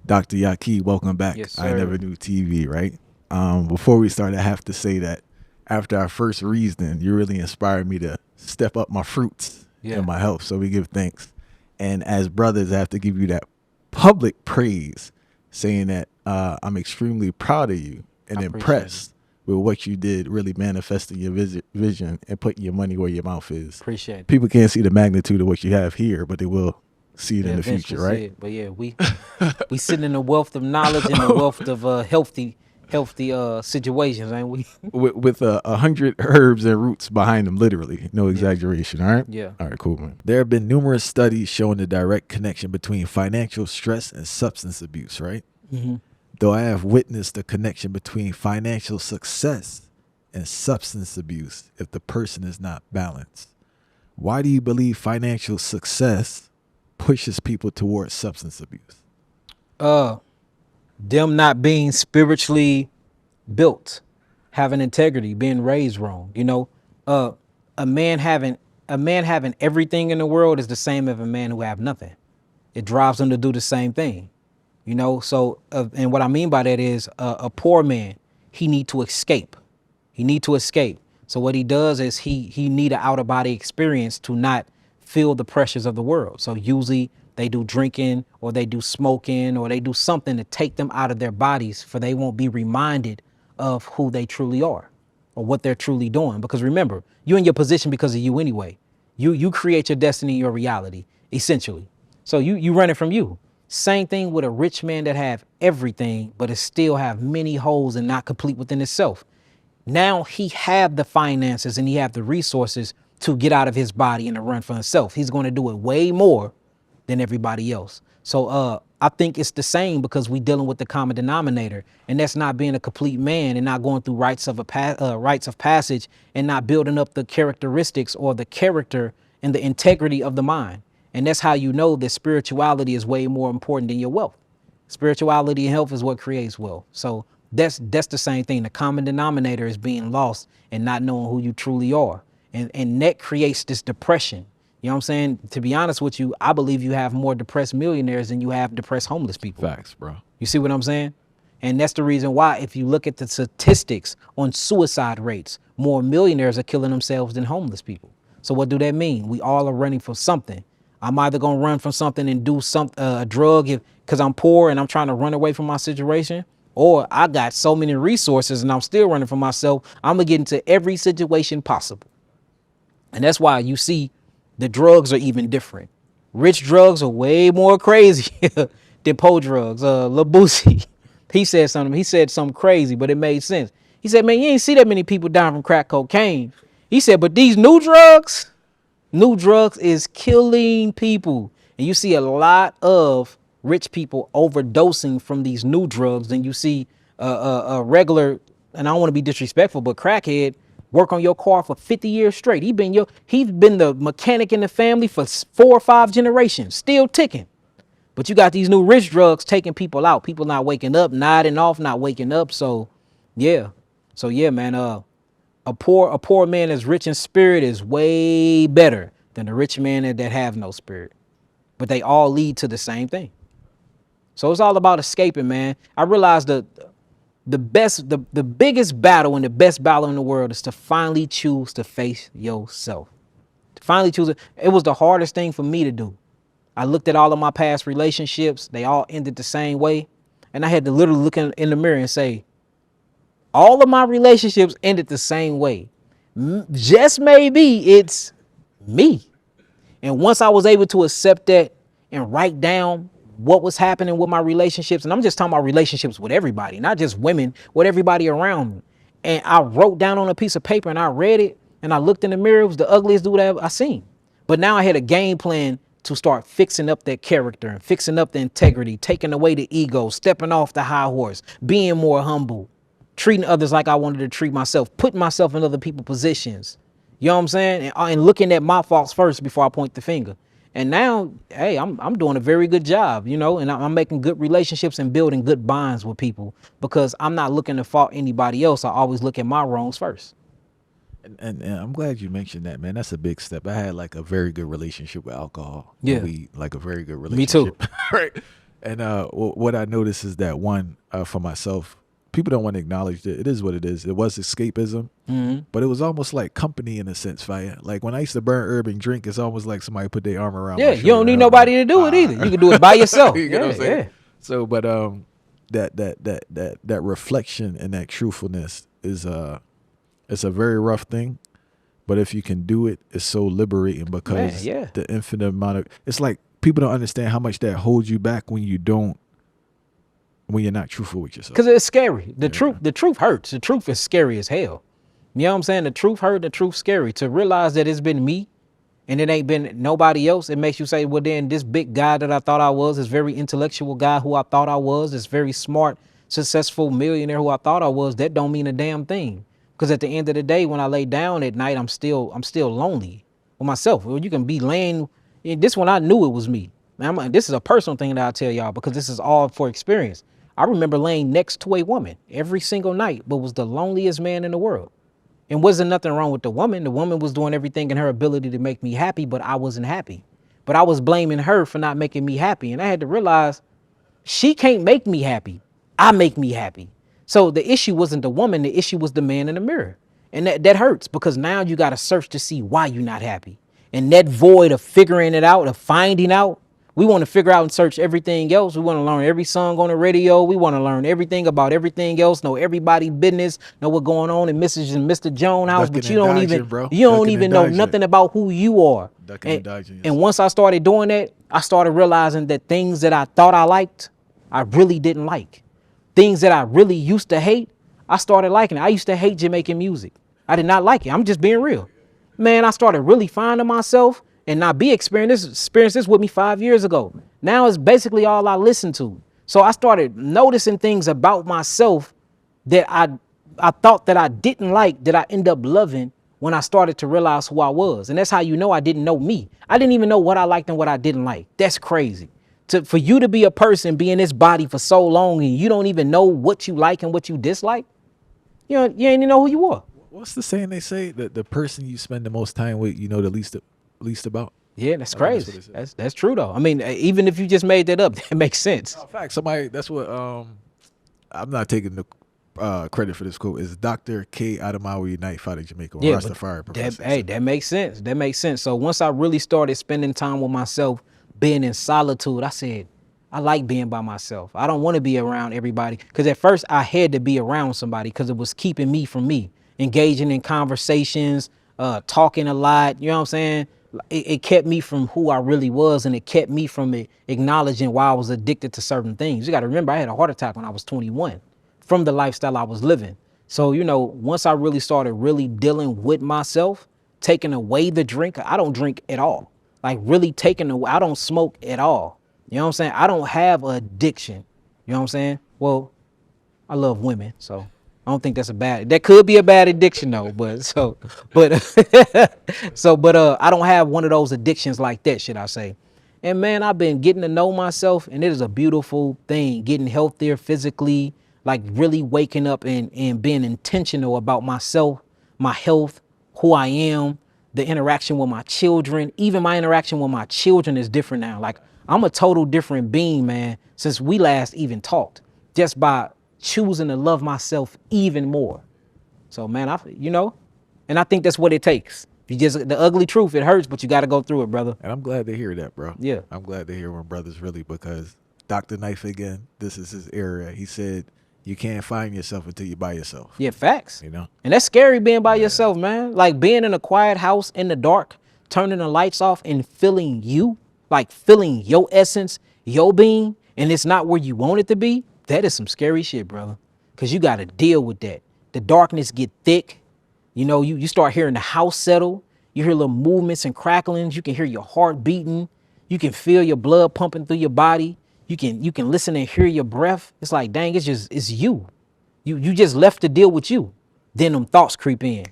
Dr. Yahki, welcome back. Yes, I sir. Never Knew TV, right? Before we start, I have to say that after our first reason, you really inspired me to step up my fruits Yeah, and my health. So we give thanks. And as brothers, I have to give you that public praise, saying that I'm extremely proud of you I and appreciate it. impressed with what you did, really manifesting your vision and putting your money where your mouth is. Appreciate it. People can't see the magnitude of what you have here, but they will see it They in the eventually future, right? see it. But yeah, we sitting in the wealth of knowledge and the wealth of healthy situations, ain't we? With 100 herbs and roots behind them, literally. No Yeah, exaggeration, all right? yeah. All right, cool, man. There have been numerous studies showing the direct connection between financial stress and substance abuse, right? Hmm. Though I have witnessed the connection between financial success and substance abuse if the person is not balanced. Why do you believe financial success pushes people towards substance abuse? Uh, them not being spiritually built, having integrity, being raised wrong. Uh, a man having a man having everything in the world is the same as a man who have nothing. It drives them to do the same thing. And what I mean by that is a poor man, he need to escape. He need to escape. So what he does is he need an out of body experience to not feel the pressures of the world. So usually they do drinking or they do smoking or they do something to take them out of their bodies, for they won't be reminded of who they truly are or what they're truly doing. Because remember, you're in your position because of you anyway. You create your destiny, your reality, essentially. So you run it from you. Same thing with a rich man that have everything, but it still have many holes and not complete within itself. Now he have the finances and he have the resources to get out of his body and to run for himself. He's going to do it way more than everybody else. So I think it's the same, because we dealing with the common denominator, and that's not being a complete man and not going through rites of passage and not building up the characteristics or the character and the integrity of the mind. And that's how you know that spirituality is way more important than your wealth. Spirituality and health is what creates wealth. So that's the same thing. The common denominator is being lost and not knowing who you truly are. And that creates this depression. You know what I'm saying? To be honest with you, I believe you have more depressed millionaires than you have depressed homeless people. Facts, bro. You see what I'm saying? And that's the reason why, if you look at the statistics on suicide rates, more millionaires are killing themselves than homeless people. So what do that mean? We all are running from something. I'm either gonna run from something and do a drug because I'm poor and I'm trying to run away from my situation, or I got so many resources and I'm still running from myself. I'm gonna get into every situation possible. And that's why you see the drugs are even different. Rich drugs are way more crazy than poor drugs. Lil Boosie, he said something crazy, but it made sense. He said, man, you ain't see that many people dying from crack cocaine. He said, but these new drugs is killing people. And you see a lot of rich people overdosing from these new drugs than you see a regular, and I don't want to be disrespectful, but crackhead work on your car for 50 years straight. He's been the mechanic in the family for 4 or 5 generations, still ticking. But you got these new rich drugs taking people out. People not waking up, nodding off, not waking up. Yeah. So yeah, man. A poor man that's rich in spirit is way better than a rich man that have no spirit. But they all lead to the same thing. So it's all about escaping, man. I realized the biggest battle and the best battle in the world is to finally choose to face yourself. To finally choose it. It was the hardest thing for me to do. I looked at all of my past relationships. They all ended the same way. And I had to literally look in the mirror and say, all of my relationships ended the same way. Just maybe it's me. And once I was able to accept that and write down what was happening with my relationships, and I'm just talking about relationships with everybody, not just women, with everybody around me. And I wrote down on a piece of paper and I read it and I looked in the mirror. It was the ugliest dude I seen. But now I had a game plan to start fixing up that character and fixing up the integrity, taking away the ego, stepping off the high horse, being more humble, treating others like I wanted to treat myself, putting myself in other people's positions. You know what I'm saying? And looking at my faults first before I point the finger. And now, hey, I'm doing a very good job, and I'm making good relationships and building good bonds with people, because I'm not looking to fault anybody else. I always look at my wrongs first. And I'm glad you mentioned that, man. That's a big step. I had like a very good relationship with alcohol and Yeah, weed, like a very good me too. relationship, right? And what I noticed is that one, for myself, people don't want to acknowledge that it is what it is. It was escapism, but it was almost like company in a sense, fire. Like when I used to burn herb and drink, it's almost like somebody put their arm around Yeah, my you don't shoulder. need And I'm like, nobody to do it either. You can do it by yourself. you get what I'm saying? Yeah. So, but that reflection and that truthfulness is it's a very rough thing. But if you can do it, it's so liberating because Man, yeah. the infinite amount of it's like people don't understand how much that holds you back when you're not truthful with yourself. Because it's scary. The truth hurts. The truth is scary as hell. You know what I'm saying? The truth hurt, the truth scary. To realize that it's been me and it ain't been nobody else, it makes you say, well, then this big guy that I thought I was, this very intellectual guy who I thought I was, this very smart, successful millionaire who I thought I was, that don't mean a damn thing. Because at the end of the day, when I lay down at night, I'm still lonely with myself. Well, you can be laying, this one I knew it was me. Man, this is a personal thing that I'll tell y'all because this is all for experience. I remember laying next to a woman every single night, but was the loneliest man in the world. And wasn't nothing wrong with the woman. The woman was doing everything in her ability to make me happy, but I wasn't happy. But I was blaming her for not making me happy. And I had to realize she can't make me happy. I make me happy. So the issue wasn't the woman. The issue was the man in the mirror. And that hurts because now you got to search to see why you're not happy. And that void of figuring it out, of finding out, we want to figure out and search everything else. We want to learn every song on the radio. We want to learn everything about everything else, know everybody's business, know what's going on in Mrs. and Mr. Jones' house, but you don't even know nothing about who you are. And once I started doing that, I started realizing that things that I thought I liked, I really didn't like. Things that I really used to hate, I started liking it. I used to hate Jamaican music. I did not like it. I'm just being real. Man, I started really finding myself and not be experienced this with me 5 years ago. Now it's basically all I listen to. So I started noticing things about myself that I thought that I didn't like, that I end up loving when I started to realize who I was. And that's how you know I didn't know me. I didn't even know what I liked and what I didn't like. That's crazy. For you to be a person, be in this body for so long and you don't even know what you like and what you dislike, you ain't even know who you are. What's the saying they say? That the person you spend the most time with, you know the least about? Yeah, that's crazy. That's true though. I mean, even if you just made that up, that makes sense. In fact, somebody, that's what, I'm not taking the credit for this quote, is Dr. K. Adamawa Unite Father Jamaica, Yeah, Rastafari professor. That makes sense. That makes sense. So once I really started spending time with myself, being in solitude, I said, I like being by myself. I don't want to be around everybody. Because at first I had to be around somebody because it was keeping me from me, engaging in conversations, talking a lot. You know what I'm saying? It kept me from who I really was, and it kept me from acknowledging why I was addicted to certain things. You got to remember, I had a heart attack when I was 21 from the lifestyle I was living. So, once I really started really dealing with myself, taking away the drink, I don't drink at all. Like really taking away, I don't smoke at all. You know what I'm saying? I don't have an addiction. You know what I'm saying? Well, I love women, so I don't think that could be a bad addiction though, but I don't have one of those addictions like that, should I say. And man, I've been getting to know myself, and it is a beautiful thing, getting healthier physically, like really waking up and being intentional about myself, my health, who I am, the interaction with my children. Even my interaction with my children is different now. Like I'm a total different being, man, since we last even talked, just by choosing to love myself even more. So man, and I think that's what it takes. The ugly truth, it hurts, but you got to go through it, brother. And I'm glad to hear that, bro. Yeah. I'm glad to hear when brothers really, because Dr. Knife, again, this is his area. He said, you can't find yourself until you're by yourself. Yeah, facts. And that's scary being by yourself, man. Like being in a quiet house in the dark, turning the lights off and feeling you, like feeling your essence, your being, and it's not where you want it to be. That is some scary shit, brother. Because you got to deal with that. The darkness get thick. You start hearing the house settle. You hear little movements and cracklings. You can hear your heart beating. You can feel your blood pumping through your body. You can listen and hear your breath. It's like, dang, it's you. You just left to deal with you. Then them thoughts creep in.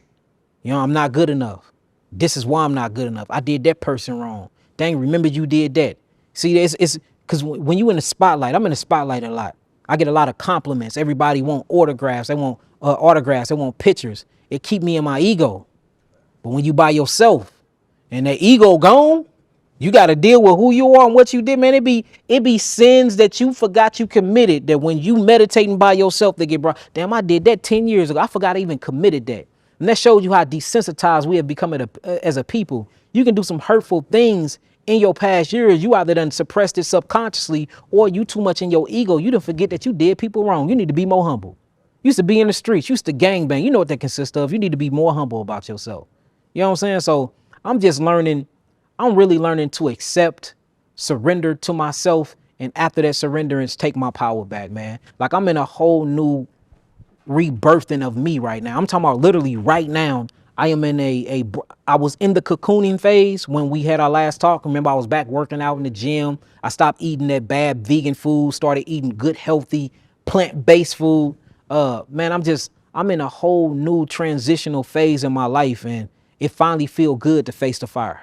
I'm not good enough. This is why I'm not good enough. I did that person wrong. Dang, remember you did that. See, it's because when you in the spotlight, I'm in the spotlight a lot. I get a lot of compliments. Everybody want autographs. They want They want pictures. It keep me in my ego. But when you by yourself and that ego gone, You got to deal with who you are and what you did, man. It be sins that you forgot you committed, that when you meditating by yourself, they get brought. Damn, I did that 10 years ago. I forgot I even committed that. And that shows you how desensitized we have become as a people. You can do some hurtful things in your past years. You either done suppressed it subconsciously, or you too much in your ego. You done forget that you did people wrong. You need to be more humble. You used to be in the streets. You used to gangbang. You know what that consists of. You need to be more humble about yourself. You know what I'm saying? So I'm just learning. I'm really learning to accept, surrender to myself, and after that surrenderance, take my power back, man. Like I'm in a whole new rebirthing of me right now. I'm talking about literally right now. I am in I was in the cocooning phase when we had our last talk. Remember, I was back working out in the gym. I stopped eating that bad vegan food, started eating good, healthy, plant-based food. Man, I'm in a whole new transitional phase in my life, and it finally feel good to face the fire.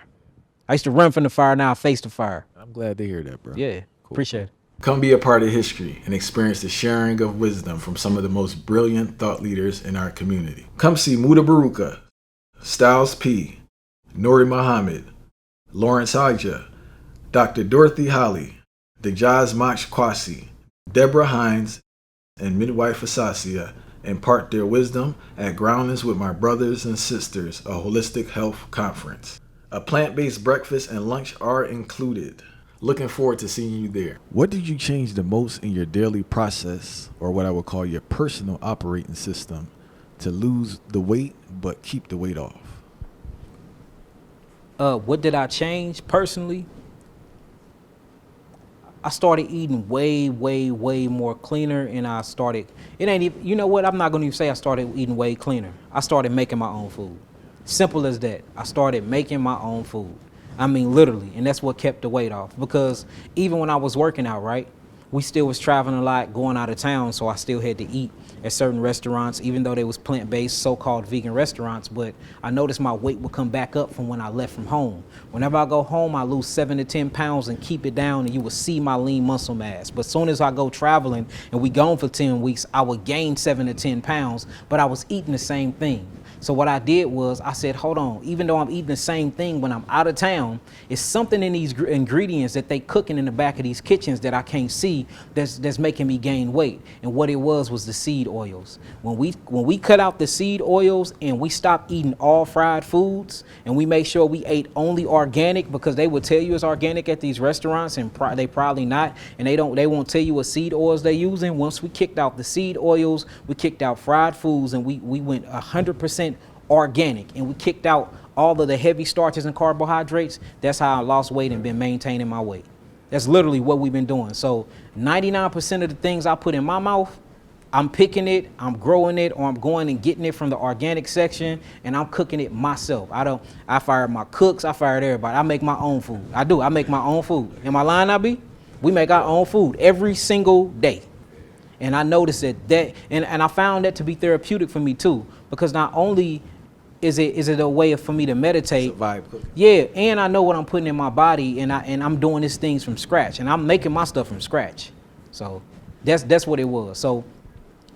I used to run from the fire, now I face the fire. I'm glad to hear that, bro. Yeah, cool. Appreciate it. Come be a part of history and experience the sharing of wisdom from some of the most brilliant thought leaders in our community. Come see Muda Baruka, Styles P, Nori Muhammad, Lawrence Haja, Dr. Dorothy Holly, Dejaz Mach Kwasi, Deborah Hines, and Midwife Asasia impart their wisdom at Groundings with My Brothers and Sisters, a holistic health conference. A plant-based breakfast and lunch are included. Looking forward to seeing you there. What did you change the most in your daily process, or what I would call your personal operating system, to lose the weight but keep the weight off? What did I change personally? I started eating way more cleaner, and I started, it ain't even, you know what, I'm not gonna even say I started eating way cleaner. I started making my own food. Simple as that. I started making my own food. I mean, literally, and that's what kept the weight off. Because even when I was working out, right, we still was traveling a lot, going out of town, so I still had to eat at certain restaurants, even though they was plant-based, so-called vegan restaurants. But I noticed my weight would come back up from when I left from home. Whenever I go home, I lose 7 to 10 pounds and keep it down, and you will see my lean muscle mass. But as soon as I go traveling and we gone for 10 weeks, I would gain 7 to 10 pounds, but I was eating the same thing. So what I did was I said, hold on, even though I'm eating the same thing when I'm out of town, it's something in these ingredients that they cooking in the back of these kitchens that I can't see that's making me gain weight. And what it was the seed oils. When we cut out the seed oils and we stopped eating all fried foods, and we make sure we ate only organic, because they would tell you it's organic at these restaurants, and they probably not, and they won't tell you what seed oils they're using. Once we kicked out the seed oils, we kicked out fried foods, and we went 100% organic, and we kicked out all of the heavy starches and carbohydrates. That's how I lost weight and been maintaining my weight. That's literally what we've been doing. So 99% of the things I put in my mouth, I'm picking it, I'm growing it, or I'm going and getting it from the organic section, and I'm cooking it myself. I fired my cooks, I fired everybody. I make my own food. I make my own food. Am I lying, I be? We make our own food every single day. And I noticed that and I found that to be therapeutic for me too, because not only is it a way for me to meditate, yeah, and I know what I'm putting in my body, and I'm doing these things from scratch, and I'm making my stuff from scratch. So that's what it was. So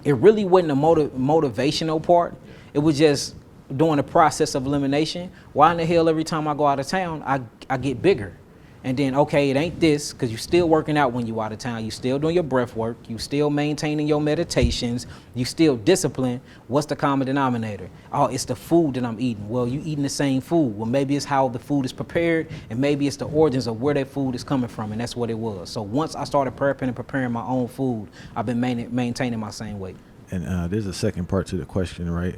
it really wasn't a motivational part. It was just doing the process of elimination. Why in the hell every time I go out of town, I get bigger? And then, okay, it ain't this, because you're still working out when you out of town. You still doing your breath work. You still maintaining your meditations. You still disciplined. What's the common denominator? Oh, it's the food that I'm eating. Well, you eating the same food. Well, maybe it's how the food is prepared, and maybe it's the origins of where that food is coming from, and that's what it was. So once I started prepping and preparing my own food, I've been maintaining my same weight. And there's a second part to the question, right?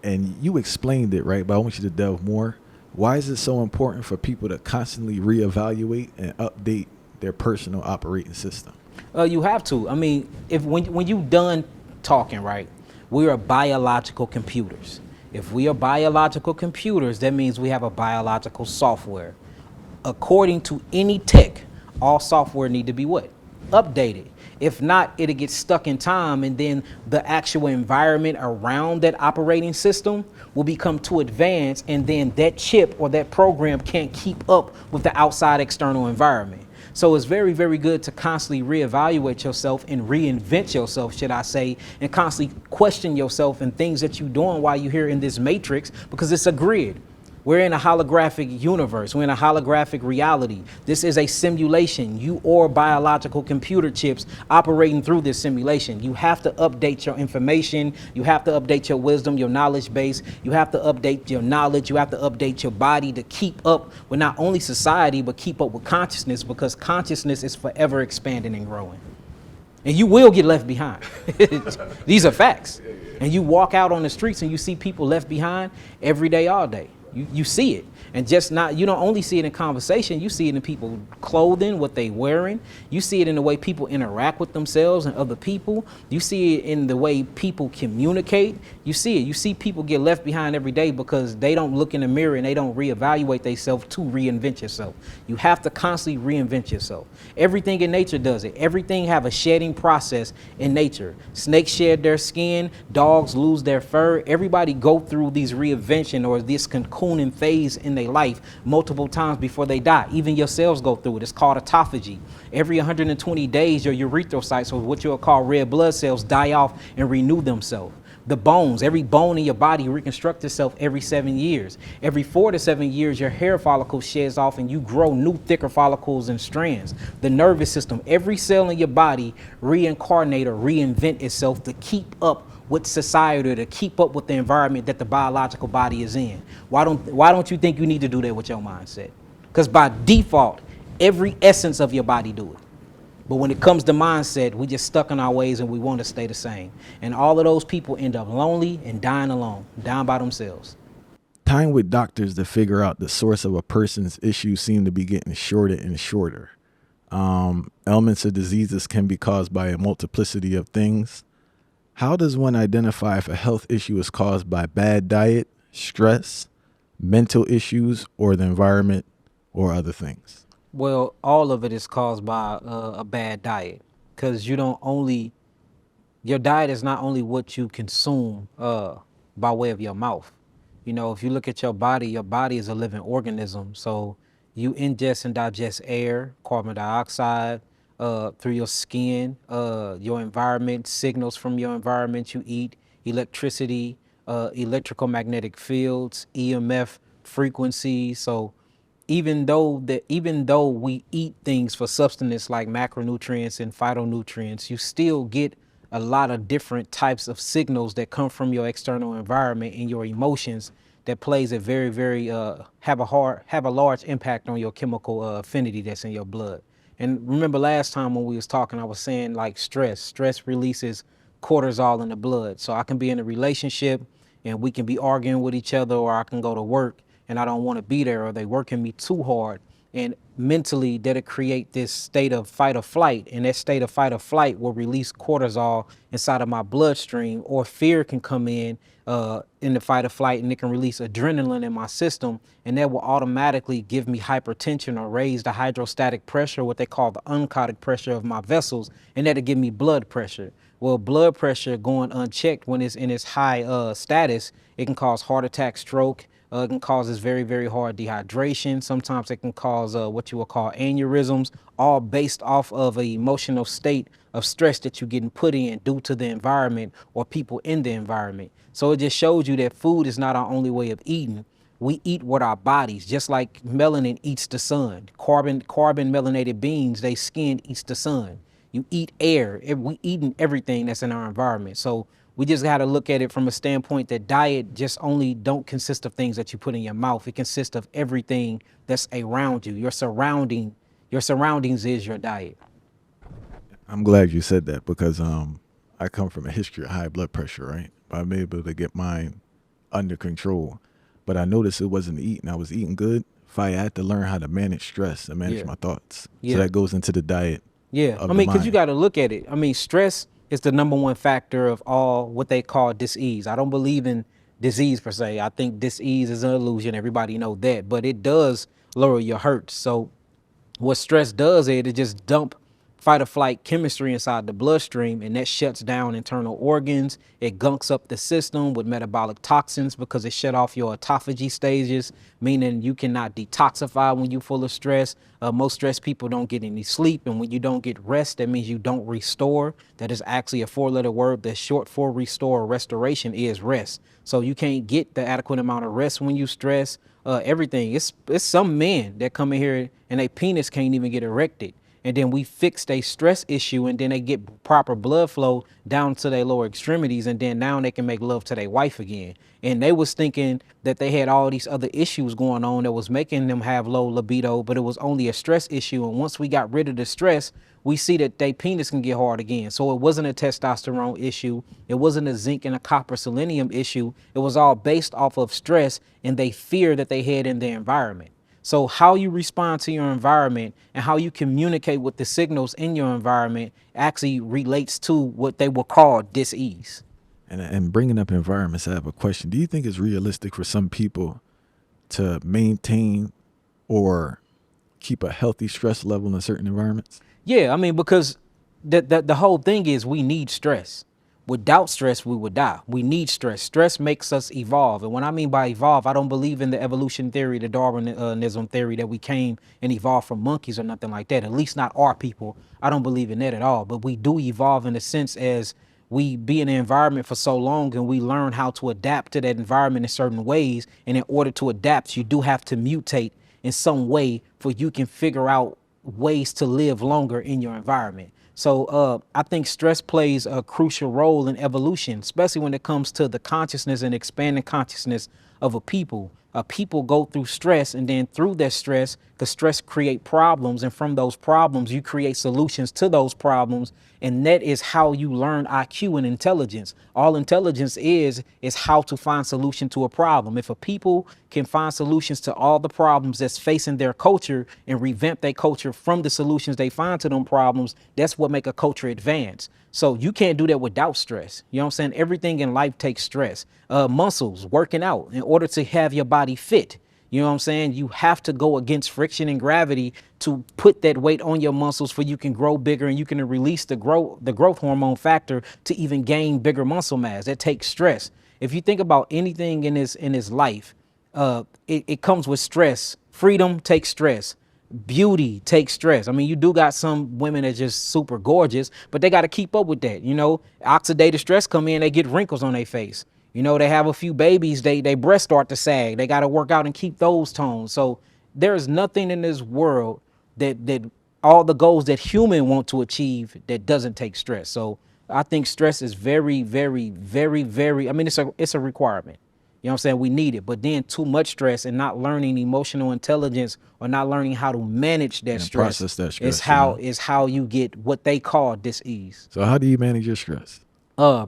And you explained it, right? But I want you to delve more. Why is it so important for people to constantly reevaluate and update their personal operating system? You have to. I mean, when you done talking, right, we are biological computers. If we are biological computers, that means we have a biological software. According to any tech, all software need to be what? Updated. If not, it'll get stuck in time, and then the actual environment around that operating system will become too advanced, and then that chip or that program can't keep up with the outside external environment. So it's very, very good to constantly reevaluate yourself and reinvent yourself, should I say, and constantly question yourself and things that you're doing while you're here in this matrix, because it's a grid. We're in a holographic universe. We're in a holographic reality. This is a simulation. You or biological computer chips operating through this simulation. You have to update your information. You have to update your wisdom, your knowledge base. You have to update your knowledge. You have to update your body to keep up with not only society, but keep up with consciousness, because consciousness is forever expanding and growing. And you will get left behind. These are facts. And you walk out on the streets and you see people left behind every day, all day. You see it. And just not, you don't only see it in conversation, you see it in people clothing, what they wearing. You see it in the way people interact with themselves and other people. You see it in the way people communicate. You see it. You see people get left behind every day because they don't look in the mirror and they don't reevaluate themselves to reinvent yourself. You have to constantly reinvent yourself. Everything in nature does it. Everything have a shedding process in nature. Snakes shed their skin, dogs lose their fur. Everybody go through these reinvention or this cocooning phase in their life multiple times before they die. Even your cells go through it. It's called autophagy. Every 120 days, your erythrocytes, or what you'll call red blood cells, die off and renew themselves. The bones, every bone in your body reconstructs itself every 7 years. Every 4 to 7 years, your hair follicle sheds off and you grow new, thicker follicles and strands. The nervous system, every cell in your body reincarnate or reinvent itself to keep up with society, to keep up with the environment that the biological body is in. Why don't you think you need to do that with your mindset? Because by default, every essence of your body do it. But when it comes to mindset, we just stuck in our ways and we want to stay the same. And all of those people end up lonely and dying alone, down by themselves. Time with doctors to figure out the source of a person's issues seem to be getting shorter and shorter. Ailments or diseases can be caused by a multiplicity of things. How does one identify if a health issue is caused by bad diet, stress, mental issues, or the environment, or other things? Well, all of it is caused by a bad diet, because your diet is not only what you consume by way of your mouth. You know, if you look at your body is a living organism. So you ingest and digest air, carbon dioxide, through your skin, your environment, signals from your environment you eat, electricity, electrical magnetic fields, EMF frequencies. So even though we eat things for sustenance like macronutrients and phytonutrients, you still get a lot of different types of signals that come from your external environment and your emotions that plays a very, very have a large impact on your chemical affinity that's in your blood. And remember last time when we was talking, I was saying like stress releases cortisol in the blood. So I can be in a relationship and we can be arguing with each other, or I can go to work and I don't want to be there, or they working me too hard. And mentally that'll create this state of fight or flight. And that state of fight or flight will release cortisol inside of my bloodstream, or fear can come in the fight or flight, and it can release adrenaline in my system. And that will automatically give me hypertension or raise the hydrostatic pressure, what they call the oncotic pressure of my vessels. And that'll give me blood pressure. Well, blood pressure going unchecked when it's in its high status, it can cause heart attack, stroke. It can cause this very, very hard dehydration. Sometimes it can cause what you will call aneurysms, all based off of an emotional state of stress that you're getting put in due to the environment or people in the environment. So it just shows you that food is not our only way of eating. We eat with our bodies, just like melanin eats the sun. Carbon melanated beings, they skin eats the sun. You eat air. We eating everything that's in our environment. So we just got to look at it from a standpoint that diet just only don't consist of things that you put in your mouth. It consists of everything that's around you. Your surroundings is your diet. I'm glad you said that, because I come from a history of high blood pressure, right? I'm able to get mine under control. But I noticed it wasn't eating. I was eating good. I had to learn how to manage stress and manage my thoughts. So that goes into the diet. Yeah, I mean, because you got to look at it. I mean, stress is the number one factor of all what they call disease. I don't believe in disease per se. I think disease is an illusion. Everybody know that, but it does lower your hurt. So what stress does is it just dump fight or flight chemistry inside the bloodstream, and that shuts down internal organs. It gunks up the system with metabolic toxins because it shut off your autophagy stages, meaning you cannot detoxify when you're full of stress. Most stressed people don't get any sleep, and when you don't get rest, that means you don't restore. That is actually a 4-letter word that's short for restore or restoration is rest. So you can't get the adequate amount of rest when you stress. everything. It's some men that come in here and their penis can't even get erected, and then we fix a stress issue, and then they get proper blood flow down to their lower extremities, and then now they can make love to their wife again. And they was thinking that they had all these other issues going on that was making them have low libido, but it was only a stress issue. And once we got rid of the stress, we see that their penis can get hard again. So it wasn't a testosterone issue. It wasn't a zinc and a copper selenium issue. It was all based off of stress and they fear that they had in their environment. So how you respond to your environment and how you communicate with the signals in your environment actually relates to what they will call dis-ease. And bringing up environments, I have a question. Do you think it's realistic for some people to maintain or keep a healthy stress level in certain environments? Yeah, I mean, because the whole thing is we need stress. Without stress, we would die. We need stress. Stress makes us evolve. And when I mean by evolve, I don't believe in the evolution theory, the Darwinism theory that we came and evolved from monkeys or nothing like that. At least not our people. I don't believe in that at all. But we do evolve in a sense as we be in an environment for so long and we learn how to adapt to that environment in certain ways. And in order to adapt, you do have to mutate in some way for you can figure out ways to live longer in your environment. So I think stress plays a crucial role in evolution, especially when it comes to the consciousness and expanding consciousness of a people. People go through stress, and then through that stress, because stress create problems, and from those problems, you create solutions to those problems, and that is how you learn IQ and intelligence. All intelligence is how to find solution to a problem. If a people can find solutions to all the problems that's facing their culture and revamp their culture from the solutions they find to them problems, that's what make a culture advance. So you can't do that without stress. You know what I'm saying? Everything in life takes stress. Muscles, working out in order to have your body fit. You know what I'm saying? You have to go against friction and gravity to put that weight on your muscles for you can grow bigger and you can release the growth hormone factor to even gain bigger muscle mass. That takes stress. If you think about anything in this life, it comes with stress. Freedom takes stress. Beauty takes stress. I mean, you do got some women that just super gorgeous, but they got to keep up with that. You know, oxidative stress come in, they get wrinkles on their face. You know, they have a few babies, they breasts start to sag. They got to work out and keep those tones. So there is nothing in this world that all the goals that human want to achieve that doesn't take stress. So I think stress is very, very, very, very, I mean, it's a requirement. You know what I'm saying? We need it. But then too much stress and not learning emotional intelligence or not learning how to manage that stress, process that stress is how you get what they call dis-ease. So how do you manage your stress?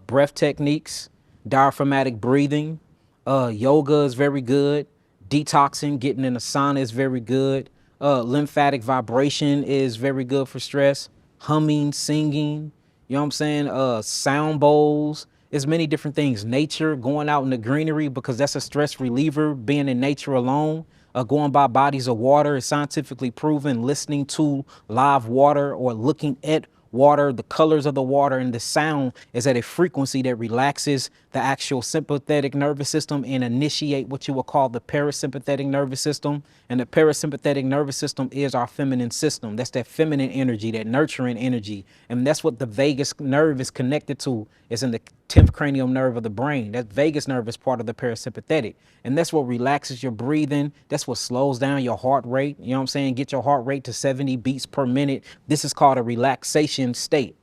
Breath techniques, diaphragmatic breathing, yoga is very good. Detoxing, getting in a sauna is very good. Lymphatic vibration is very good for stress. Humming, singing, you know what I'm saying? Sound bowls. There's many different things. Nature, going out in the greenery, because that's a stress reliever, being in nature alone. Going by bodies of water is scientifically proven. Listening to live water or looking at water, the colors of the water and the sound is at a frequency that relaxes the actual sympathetic nervous system and initiate what you will call the parasympathetic nervous system. And the parasympathetic nervous system is our feminine system. That's that feminine energy, that nurturing energy. And that's what the vagus nerve is connected to. It's in the 10th cranial nerve of the brain. That vagus nerve is part of the parasympathetic. And that's what relaxes your breathing. That's what slows down your heart rate. You know what I'm saying? Get your heart rate to 70 beats per minute. This is called a relaxation state.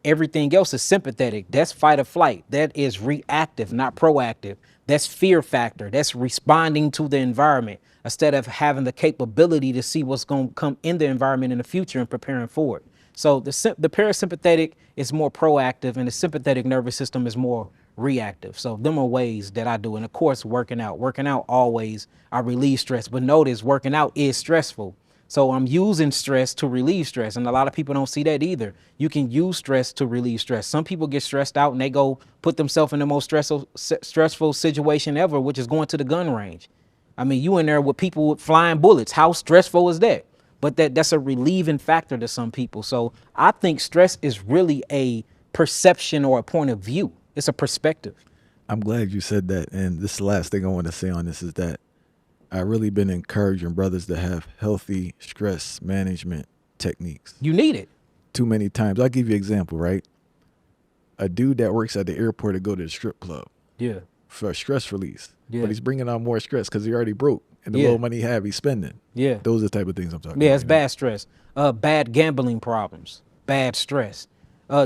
Everything else is sympathetic. That's fight or flight. That is reactive, not proactive. That's fear factor. That's responding to the environment instead of having the capability to see what's going to come in the environment in the future and preparing for it. So the parasympathetic is more proactive and the sympathetic nervous system is more reactive. So them are ways that I do. And of course, working out always, I relieve stress. But notice working out is stressful. So I'm using stress to relieve stress. And a lot of people don't see that either. You can use stress to relieve stress. Some people get stressed out and they go put themselves in the most stressful situation ever, which is going to the gun range. I mean, you in there with people with flying bullets. How stressful is that? But that's a relieving factor to some people. So I think stress is really a perception or a point of view. It's a perspective. I'm glad you said that. And this is the last thing I want to say on this is that I've really been encouraging brothers to have healthy stress management techniques. You need it. Too many times. I'll give you an example, right? A dude that works at the airport to go to the strip club. Yeah. For stress release. Yeah. But he's bringing on more stress because he already broke. and the Yeah. little money he have, he's spending. Yeah. Those are the type of things I'm talking Yeah, about. it's you know? bad stress. Bad gambling problems, bad stress.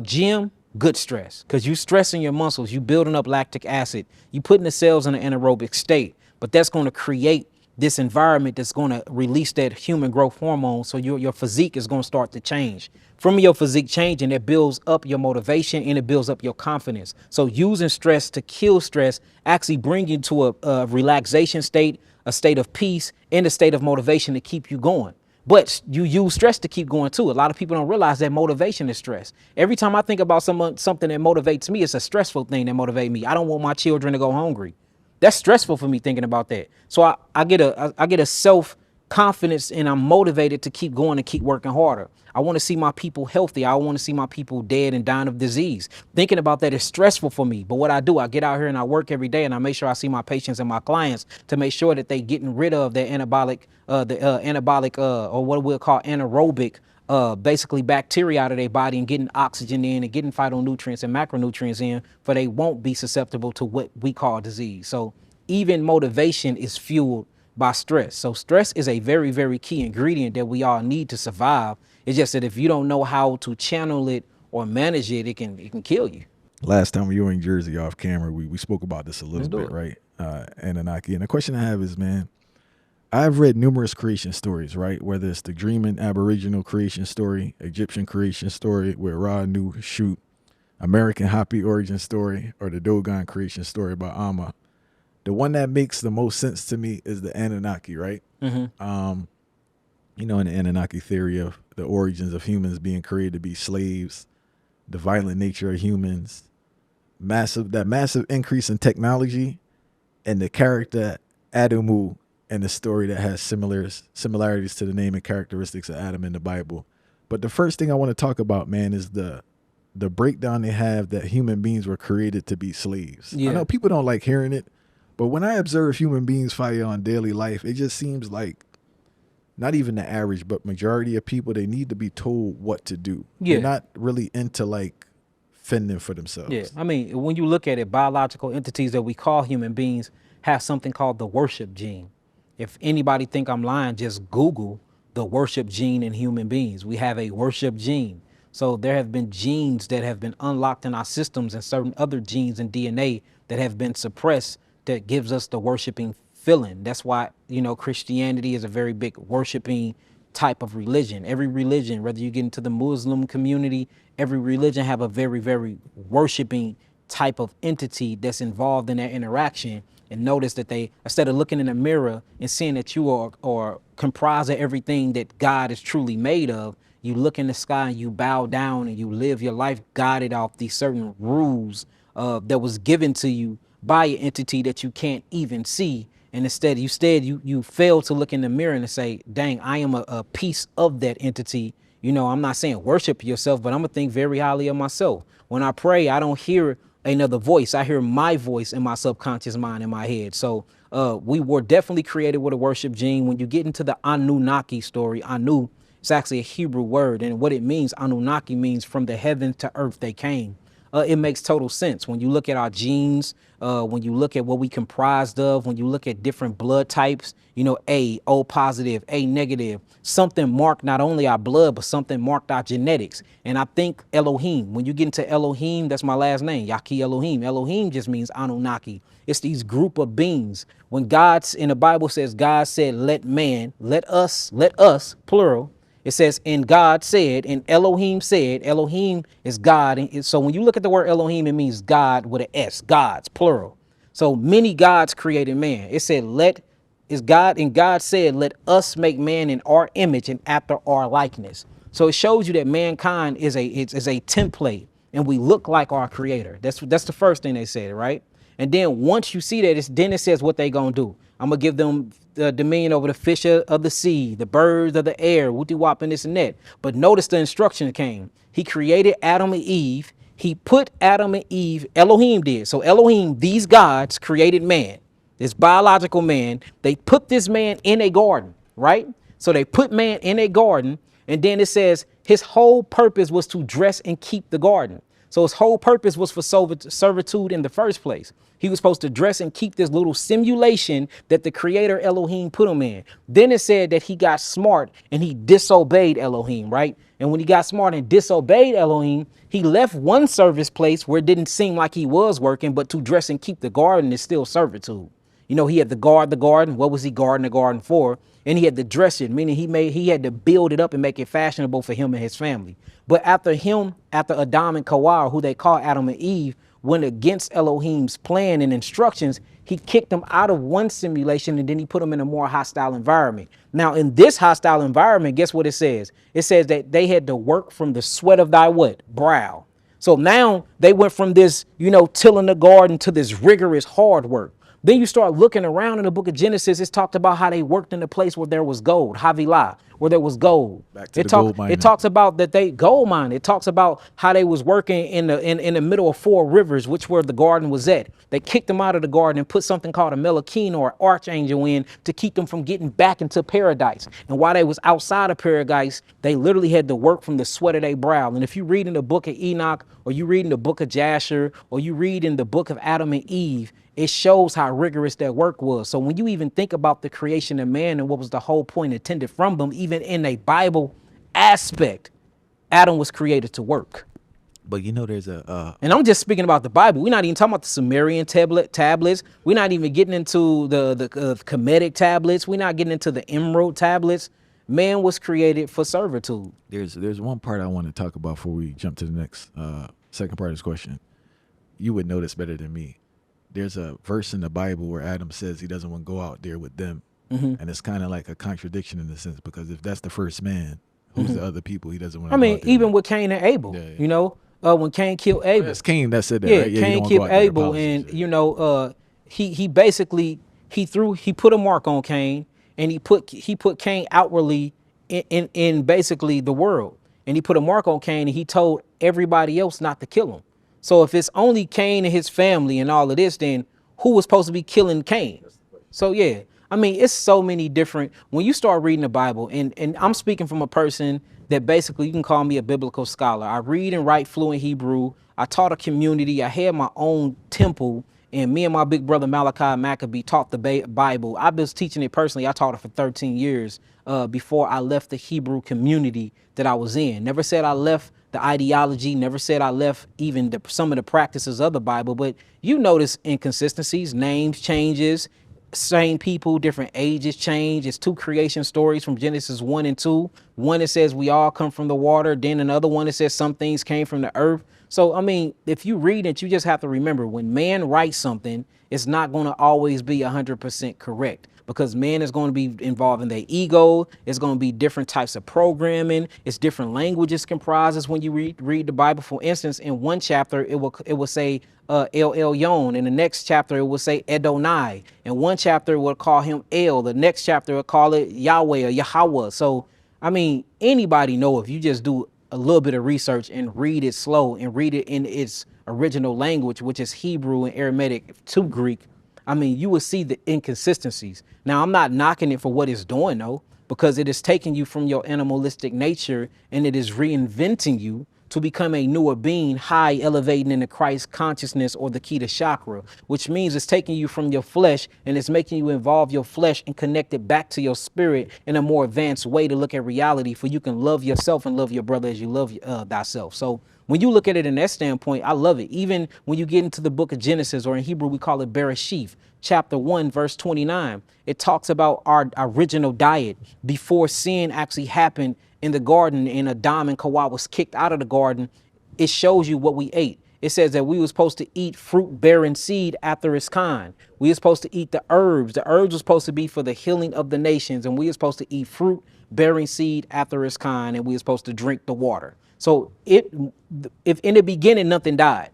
Gym, good stress. Because you stressing your muscles, you building up lactic acid, you putting the cells in an anaerobic state. But that's going to create this environment that's going to release that human growth hormone. So your physique is going to start to change. From your physique changing, it builds up your motivation and it builds up your confidence. So using stress to kill stress actually bring you to a relaxation state, a state of peace, and a state of motivation to keep you going. But you use stress to keep going too. A lot of people don't realize that motivation is stress. Every time I think about something that motivates me, it's a stressful thing that motivates me. I don't want my children to go hungry. That's stressful for me thinking about that. So I get a self confidence and I'm motivated to keep going and keep working harder. I want to see my people healthy. I want to see my people dead and dying of disease. Thinking about that is stressful for me. But what I do, I get out here and I work every day and I make sure I see my patients and my clients to make sure that they getting rid of their anabolic, or what we'll call anaerobic, basically bacteria out of their body and getting oxygen in and getting phytonutrients and macronutrients in, for they won't be susceptible to what we call disease. So even motivation is fueled by stress. So stress is a very, very key ingredient that we all need to survive. It's just that if you don't know how to channel it or manage it, it can kill you. Last time we were in Jersey off camera, we spoke about this a little do bit, it. right? Anunnaki. And the question I have is, man, I've read numerous creation stories, right? Whether it's the dreaming Aboriginal creation story, Egyptian creation story with Ra Nu Shoot, American Hopi origin story, or the Dogon creation story by Amma. The one that makes the most sense to me is the Anunnaki, right? Mm-hmm. In the Anunnaki theory of the origins of humans being created to be slaves, the violent nature of humans, massive increase in technology, and the character Adamu and the story that has similarities to the name and characteristics of Adam in the Bible. But the first thing I want to talk about, man, is the breakdown they have that human beings were created to be slaves. Yeah. I know people don't like hearing it, but when I observe human beings fight on daily life, it just seems like not even the average, but majority of people, they need to be told what to do. Yeah. They're not really into like fending for themselves. Yeah, I mean, when you look at it, biological entities that we call human beings have something called the worship gene. If anybody think I'm lying, just Google the worship gene in human beings. We have a worship gene. So there have been genes that have been unlocked in our systems and certain other genes in DNA that have been suppressed that gives us the worshiping feeling. That's why, Christianity is a very big worshiping type of religion. Every religion, whether you get into the Muslim community, every religion have a very, very worshiping type of entity that's involved in that interaction. And notice that they, instead of looking in the mirror and seeing that you are comprised of everything that God is truly made of, you look in the sky and you bow down and you live your life guided off these certain rules that was given to you by an entity that you can't even see. And instead you fail to look in the mirror and say, dang, I am a piece of that entity. I'm not saying worship yourself, but I'm gonna think very highly of myself. When I pray, I don't hear another voice. I hear my voice in my subconscious mind in my head. So we were definitely created with a worship gene. When you get into the Anunnaki story, Anu, it's actually a Hebrew word. And what it means, Anunnaki means from the heaven to earth they came. It makes total sense. When you look at our genes, when you look at what we comprised of, when you look at different blood types, A, O positive, A negative, something marked not only our blood, but something marked our genetics. And I think Elohim, when you get into Elohim, that's my last name, Yahki Elohim. Elohim just means Anunnaki. It's these group of beings. When God's in the Bible says, God said, let us, plural. It says, and God said, and Elohim said. Elohim is God. And so when you look at the word Elohim, it means God with an S, gods, plural. So many gods created man. It said, is God, and God said, let us make man in our image and after our likeness. So it shows you that mankind is a template and we look like our creator. That's the first thing they said, right? And then once you see that, then it says what they gonna do. I'm gonna give them the dominion over the fish of the sea, the birds of the air, whoopty whop and this and that. But notice the instruction came. He created Adam and Eve. He put Adam and Eve, Elohim did. So Elohim, these gods created man, this biological man. They put this man in a garden, right? So they put man in a garden, and then it says his whole purpose was to dress and keep the garden. So his whole purpose was for servitude in the first place. He was supposed to dress and keep this little simulation that the creator Elohim put him in. Then it said that he got smart and he disobeyed Elohim, right? And when he got smart and disobeyed Elohim, he left one service place where it didn't seem like he was working, but to dress and keep the garden is still servitude. You know, he had to guard the garden. What was he guarding the garden for? And he had to dress it, meaning he had to build it up and make it fashionable for him and his family. But after Adam and Kawar, who they call Adam and Eve, went against Elohim's plan and instructions, he kicked them out of one simulation and then he put them in a more hostile environment. Now, in this hostile environment, guess what it says? It says that they had to work from the sweat of thy what? Brow. So now they went from this, tilling the garden to this rigorous hard work. Then you start looking around in the book of Genesis, it's talked about how they worked in a place where there was gold, Havilah, where there was gold. Back to the gold mining. It talks about that they gold mine. It talks about how they was working in the middle of 4 rivers, which where the garden was at. They kicked them out of the garden and put something called a Melachine or archangel in to keep them from getting back into paradise. And while they was outside of paradise, they literally had to work from the sweat of their brow. And if you read in the book of Enoch, or you read in the book of Jasher, or you read in the book of Adam and Eve, it shows how rigorous that work was. So when you even think about the creation of man and what was the whole point intended from them, even in a Bible aspect, Adam was created to work. But there's a and I'm just speaking about the Bible. We're not even talking about the Sumerian tablets. We're not even getting into the Kemetic tablets. We're not getting into the Emerald tablets. Man was created for servitude. There's one part I want to talk about before we jump to the next second part of this question. You would know this better than me. There's a verse in the Bible where Adam says he doesn't want to go out there with them. Mm-hmm. And it's kind of like a contradiction in a sense, because if that's the first man, who's the other people he doesn't want to go out there even with Cain and Abel, when Cain killed Abel. It's Cain that said that, right? Cain killed Abel, and he basically he put a mark on Cain, and he put Cain outwardly in basically the world. And he put a mark on Cain, and he told everybody else not to kill him. So if it's only Cain and his family and all of this, then who was supposed to be killing Cain? So yeah, it's so many different, when you start reading the Bible, and I'm speaking from a person that basically, you can call me a biblical scholar. I read and write fluent Hebrew. I taught a community. I had my own temple, and me and my big brother Malachi Maccabee taught the Bible. I was teaching it personally. I taught it for 13 years before I left the Hebrew community that I was in. Never said I left the ideology, never said I left even some of the practices of the Bible, but you notice inconsistencies, names changes, same people, different ages change. It's 2 creation stories from Genesis 1 and 2. One, it says we all come from the water. Then another one, it says some things came from the earth. So, if you read it, you just have to remember, when man writes something, it's not going to always be 100% correct, because man is going to be involved in their ego. It's going to be different types of programming. It's different languages comprises when you read the Bible. For instance, in one chapter, it will say El Elyon. In the next chapter, it will say Edonai. In one chapter, it will call him El. The next chapter, it will call it Yahweh or Yahweh. So, anybody know, if you just do a little bit of research and read it slow and read it in its original language, which is Hebrew and Aramaic to Greek, you will see the inconsistencies. Now, I'm not knocking it for what it's doing, though, because it is taking you from your animalistic nature and it is reinventing you to become a newer being, high elevating into Christ consciousness, or the Keta chakra, which means it's taking you from your flesh and it's making you involve your flesh and connect it back to your spirit in a more advanced way to look at reality, for you can love yourself and love your brother as you love thyself. So when you look at it in that standpoint, I love it. Even when you get into the book of Genesis, or in Hebrew we call it Bereshith, chapter 1, verse 29, it talks about our original diet before sin actually happened in the garden, and Adam and Hawa was kicked out of the garden. It shows you what we ate. It says that we were supposed to eat fruit bearing seed after its kind. We were supposed to eat the herbs. The herbs were supposed to be for the healing of the nations, and we were supposed to eat fruit bearing seed after its kind, and we were supposed to drink the water. So if in the beginning nothing died,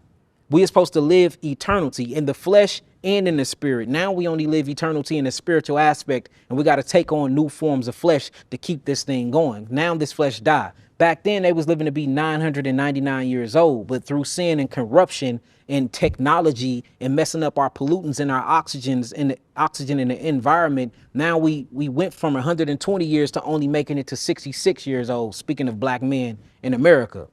we are supposed to live eternity in the flesh and in the spirit. Now we only live eternity in the spiritual aspect, and we got to take on new forms of flesh to keep this thing going. Now this flesh died. Back then they was living to be 999 years old, but through sin and corruption and technology and messing up our pollutants and our oxygens and the oxygen in the environment, now we went from 120 years to only making it to 66 years old, speaking of black men in America.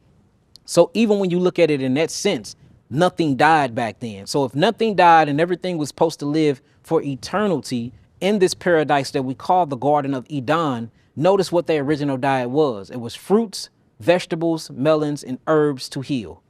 So even when you look at it in that sense, nothing died back then. So if nothing died and everything was supposed to live for eternity in this paradise that we call the Garden of Eden, notice what their original diet was. It was fruits, vegetables, melons, and herbs to heal.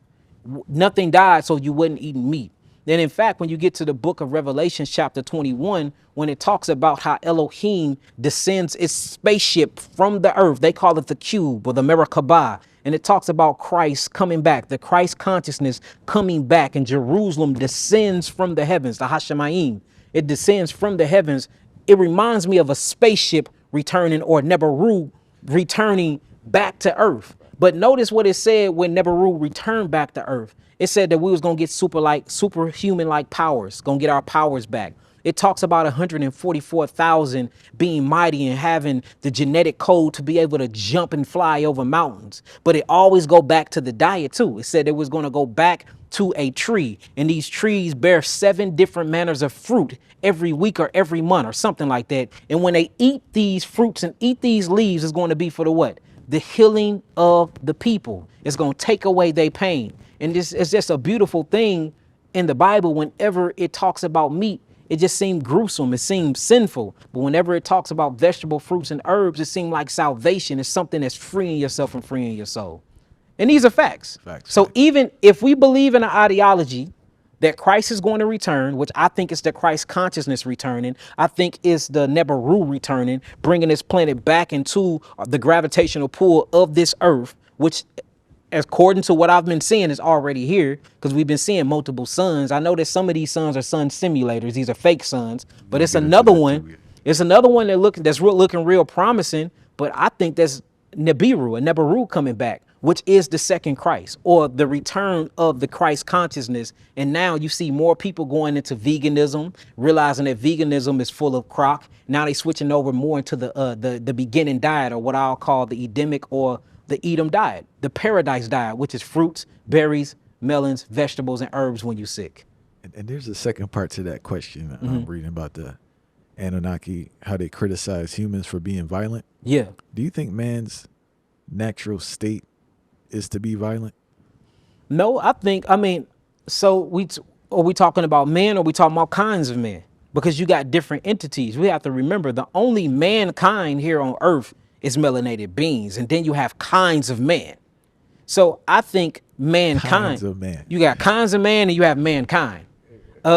Nothing died, so you wasn't eating meat. Then in fact, when you get to the book of Revelation chapter 21, when it talks about how Elohim descends its spaceship from the earth, they call it the cube or the Merkabah, and it talks about Christ coming back, the Christ consciousness coming back, and Jerusalem descends from the heavens, the Hashemayim. It descends from the heavens. It reminds me of a spaceship returning, or Nebaru returning back to earth. But notice what it said when Nebaru returned back to earth. It said that we was gonna get superhuman like powers, gonna get our powers back. It talks about 144,000 being mighty and having the genetic code to be able to jump and fly over mountains. But it always go back to the diet too. It said it was going to go back to a tree, and these trees bear 7 different manners of fruit every week or every month or something like that. And when they eat these fruits and eat these leaves, it's going to be for the what? The healing of the people. It's going to take away their pain. And this is just a beautiful thing in the Bible. Whenever it talks about meat, it just seemed gruesome. It seemed sinful. But whenever it talks about vegetable fruits and herbs, it seemed like salvation is something that's freeing yourself and freeing your soul. And these are facts. So even if we believe in an ideology that Christ is going to return, which I think is the Christ consciousness returning, I think is the Nebaru returning, bringing this planet back into the gravitational pull of this earth, which according to what I've been seeing is already here, because we've been seeing multiple suns. I know that some of these suns are sun simulators. These are fake suns, but it's another one. It's another one that's looking real promising. But I think that's Nebaru coming back, which is the second Christ, or the return of the Christ consciousness. And now you see more people going into veganism, realizing that veganism is full of crock. Now they switching over more into the beginning diet, or what I'll call the Edemic or the Edom diet, the paradise diet, which is fruits, berries, melons, vegetables, and herbs when you're sick. And there's a second part to that question. I'm reading about the Anunnaki, how they criticize humans for being violent. Yeah. Do you think man's natural state is to be violent? No, so are we talking about men, or are we talking about kinds of men? Because you got different entities. We have to remember the only mankind here on earth is melanated beings, and then you have kinds of man. So I think mankind, Kinds of man. You got kinds of man and you have mankind.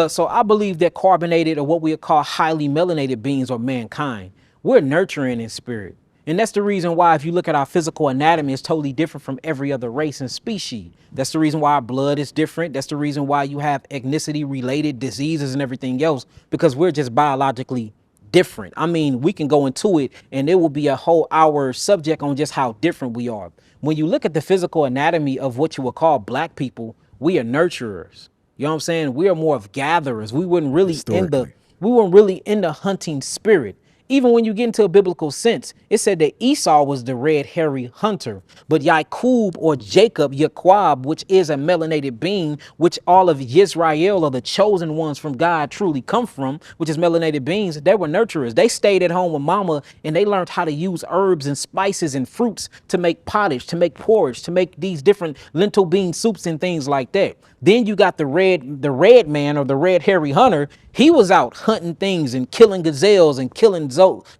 So I believe that carbonated, or what we would call highly melanated beings, or mankind, we're nurturing in spirit. And that's the reason why, if you look at our physical anatomy, it's totally different from every other race and species. That's the reason why our blood is different. That's the reason why you have ethnicity related diseases and everything else, because we're just biologically different. I mean, we can go into it and it will be a whole hour subject on just how different we are. When you look at the physical anatomy of what you would call black people, we are nurturers. You know what I'm saying? We are more of gatherers. We weren't really in the hunting spirit. Even when you get into a biblical sense, it said that Esau was the red hairy hunter, but Yaqub, or Jacob, Yaqub, which is a melanated being, which all of Yisrael, or the chosen ones from God, truly come from, which is melanated beings, they were nurturers. They stayed at home with mama, and they learned how to use herbs and spices and fruits to make pottage, to make porridge, to make these different lentil bean soups and things like that. Then you got the red man, or the red hairy hunter. He was out hunting things and killing gazelles and killing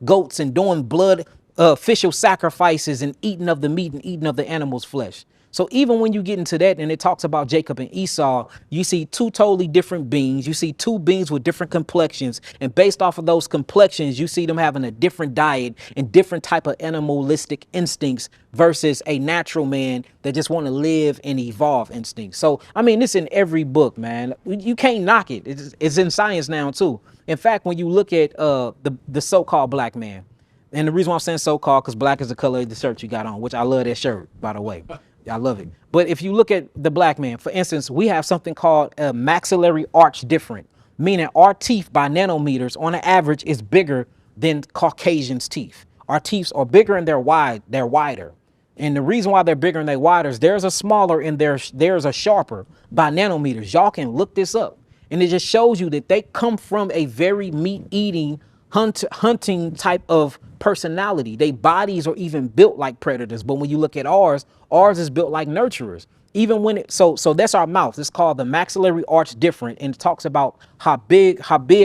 goats and doing blood official sacrifices and eating of the meat and eating of the animal's flesh. So even when you get into that and it talks about Jacob and Esau, you see 2 totally different beings. You see 2 beings with different complexions. And based off of those complexions, you see them having a different diet and different type of animalistic instincts versus a natural man that just want to live and evolve instincts. So, I mean, it's in every book, man. You can't knock it. It's in science now, too. In fact, when you look at the so-called black man, and the reason why I'm saying so-called, because black is the color of the shirt you got on, which I love that shirt, by the way. I love it. But if you look at the black man, for instance, we have something called a maxillary arch different, meaning our teeth by nanometers on an average is bigger than Caucasians' teeth. Our teeth are bigger and they're wider. And the reason why they're bigger and they're wider is there's a smaller and there's a sharper by nanometers. Y'all can look this up. And it just shows you that they come from a very meat-eating hunting type of personality. Their bodies are even built like predators. But when you look at ours is built like nurturers. Even when so that's our mouth. It's called the maxillary arch different, and it talks about how big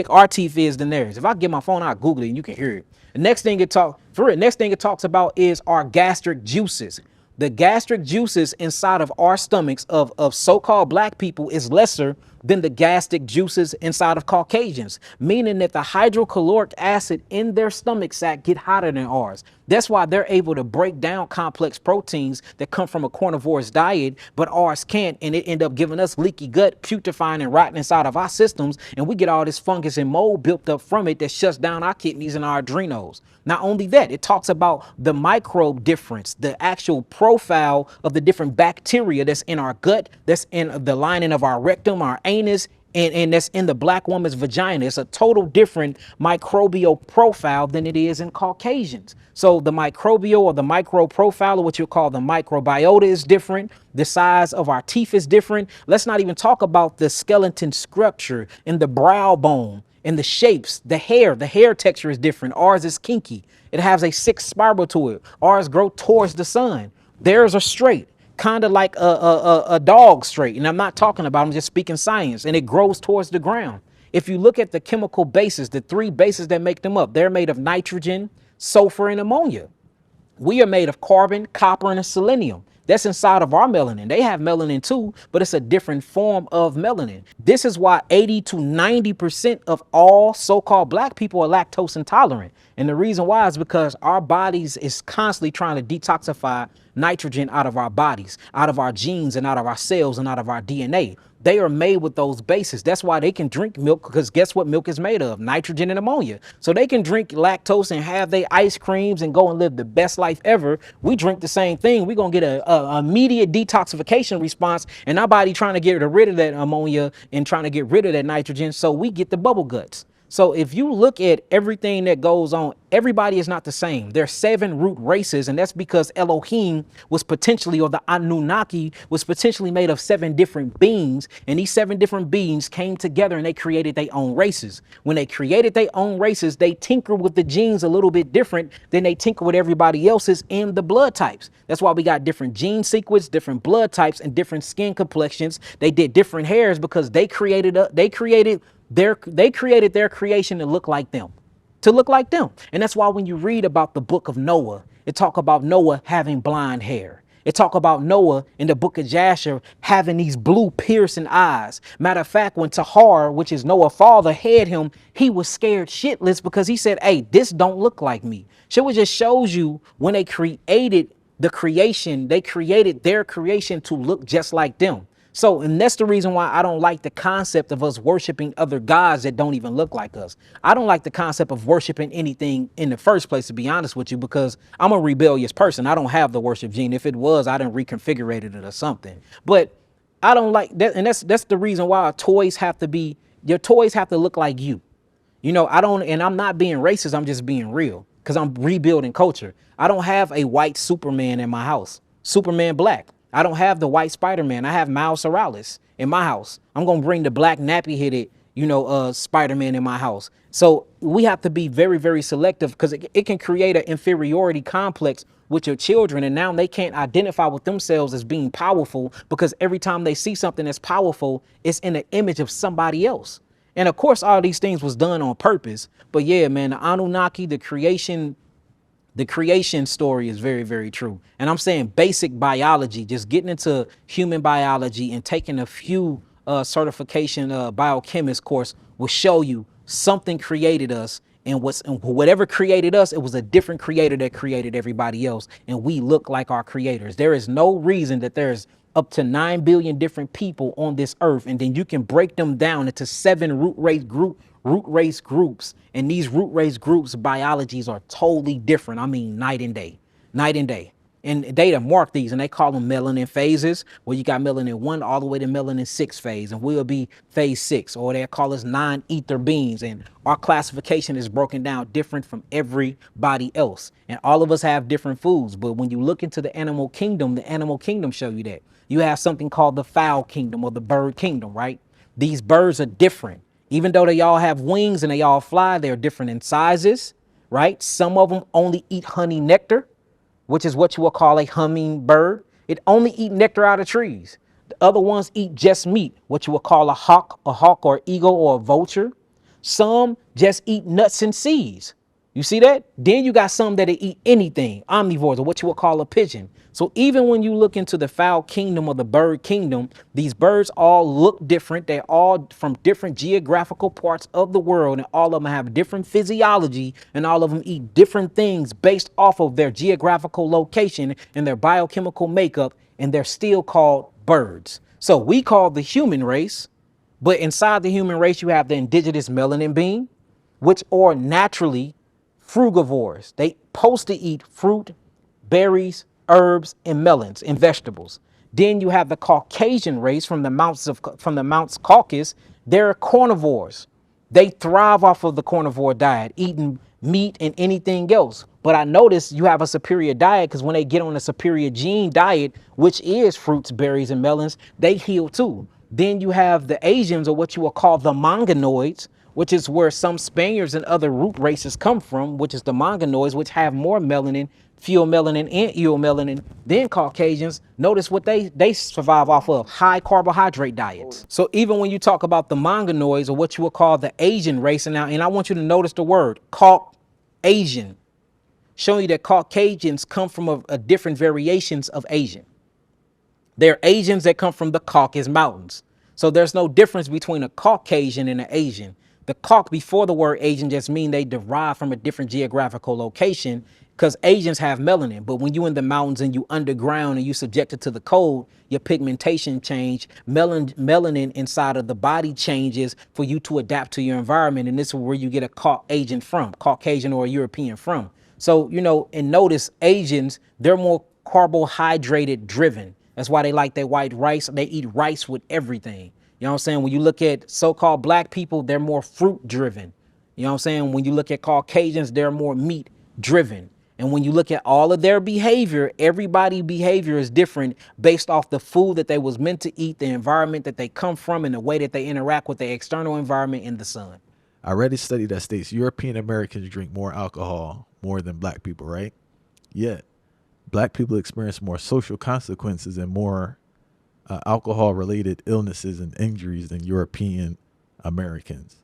our teeth is than theirs. If I get my phone, I'll Google it and you can hear it. The next thing it talks about is our gastric juices. The gastric juices inside of our stomachs of so-called black people is lesser than the gastric juices inside of Caucasians, meaning that the hydrochloric acid in their stomach sac get hotter than ours. That's why they're able to break down complex proteins that come from a carnivorous diet, but ours can't, and it end up giving us leaky gut, putrefying and rotting inside of our systems, and we get all this fungus and mold built up from it that shuts down our kidneys and our adrenals. Not only that, it talks about the microbe difference, the actual profile of the different bacteria that's in our gut, that's in the lining of our rectum, our anus, and that's in the black woman's vagina. It's a total different microbial profile than it is in Caucasians. So the microbial or the micro profile, or what you call the microbiota, is different. The size of our teeth is different. Let's not even talk about the skeleton structure in the brow bone. And the shapes, the hair texture is different. Ours is kinky. It has a sixth spiral to it. Ours grow towards the sun. Theirs are straight, kind of like a dog straight. And I'm not talking about, I'm just speaking science. And it grows towards the ground. If you look at the chemical bases, the three bases that make them up, they're made of nitrogen, sulfur, and ammonia. We are made of carbon, copper, and selenium. That's inside of our melanin. They have melanin too, but it's a different form of melanin. This is why 80 to 90% of all so-called black people are lactose intolerant. And the reason why is because our bodies is constantly trying to detoxify nitrogen out of our bodies, out of our genes, and out of our cells, and out of our DNA. They are made with those bases. That's why they can drink milk, because guess what milk is made of? Nitrogen and ammonia. So they can drink lactose and have their ice creams and go and live the best life ever. We drink the same thing. We're going to get a immediate detoxification response, and our body trying to get rid of that ammonia and trying to get rid of that nitrogen. So we get the bubble guts. So if you look at everything that goes on, everybody is not the same. There are 7 root races, and that's because Elohim was potentially, or the Anunnaki was potentially made of 7 different beings, and these 7 different beings came together and they created their own races. When they created their own races, they tinker with the genes a little bit different than they tinker with everybody else's in the blood types. That's why we got different gene sequence, different blood types, and different skin complexions. They did different hairs because they created their creation to look like them, and that's why when you read about the book of Noah, it talk about Noah having blonde hair. It talk about Noah in the book of Jasher having these blue piercing eyes. Matter of fact, when Tahar, which is Noah's father, had him, he was scared shitless because he said, hey, this don't look like me. So it just shows you when they created the creation, they created their creation to look just like them. So, and that's the reason why I don't like the concept of us worshiping other gods that don't even look like us. I don't like the concept of worshiping anything in the first place, to be honest with you, because I'm a rebellious person. I don't have the worship gene. If it was, I done reconfigured it or something. But I don't like that. And that's the reason why your toys have to look like you. You know, and I'm not being racist. I'm just being real because I'm rebuilding culture. I don't have a white Superman in my house. Superman black. I don't have the white Spider-Man. I have Miles Morales in my house. I'm going to bring the black nappy-headed, Spider-Man in my house. So we have to be very, very selective because it can create an inferiority complex with your children. And now they can't identify with themselves as being powerful because every time they see something that's powerful, it's in the image of somebody else. And of course, all these things was done on purpose. But yeah, man, the Anunnaki, the creation story is very, very true. And I'm saying basic biology, just getting into human biology and taking a few certification biochemist course will show you something created us, and whatever created us, it was a different creator that created everybody else. And we look like our creators. There is no reason that there's up to 9 billion different people on this earth. And then you can break them down into 7 root race groups, and these root race groups biologies are totally different. I mean, night and day. And they have marked these, and they call them melanin phases, where you got melanin 1 all the way to melanin 6 phase, and we'll be phase 6, or they call us non-ether beings. And our classification is broken down different from everybody else, and all of us have different foods. But when you look into the animal kingdom show you that you have something called the fowl kingdom or the bird kingdom, right? These birds are different. Even though they all have wings and they all fly, they're different in sizes, right? Some of them only eat honey nectar, which is what you will call a hummingbird. It only eat nectar out of trees. The other ones eat just meat, what you will call a hawk or eagle or a vulture. Some just eat nuts and seeds. You see that? Then you got some that eat anything, omnivores, or what you would call a pigeon. So even when you look into the fowl kingdom or the bird kingdom, these birds all look different. They're all from different geographical parts of the world, and all of them have different physiology, and all of them eat different things based off of their geographical location and their biochemical makeup, and they're still called birds. So we call the human race, but inside the human race, you have the indigenous melanin being, which are naturally frugivores. They supposed to eat fruit, berries, herbs, and melons and vegetables. Then you have the Caucasian race from the Mounts Caucasus. They're carnivores. They thrive off of the carnivore diet, eating meat and anything else. But I notice you have a superior diet because when they get on a superior gene diet, which is fruits, berries, and melons, they heal too. Then you have the Asians, or what you will call the Mongoloids, which is where some Spaniards and other root races come from, which is the Mongoloids, which have more melanin, pheomelanin, and eomelanin than Caucasians. Notice what they survive off of: high carbohydrate diets. So even when you talk about the Mongoloids, or what you will call the Asian race, and I want you to notice the word Caucasian, showing you that Caucasians come from a different variations of Asian. They're Asians that come from the Caucasus Mountains. So there's no difference between a Caucasian and an Asian. The Cauc before the word Asian just mean they derive from a different geographical location, because Asians have melanin. But when you in the mountains and you underground and you subjected to the cold, your pigmentation change, melanin inside of the body changes for you to adapt to your environment. And this is where you get a Caucasian from, Caucasian or a European from. So, and notice Asians, they're more carbohydrated driven. That's why they like their white rice. They eat rice with everything. You know what I'm saying? When you look at so-called black people, they're more fruit driven. You know what I'm saying? When you look at Caucasians, they're more meat driven. And when you look at all of their behavior, everybody's behavior is different based off the food that they was meant to eat, the environment that they come from, and the way that they interact with the external environment in the sun. I read a study that states European Americans drink more alcohol more than black people, right? Yet, black people experience more social consequences and more alcohol-related illnesses and injuries than European Americans.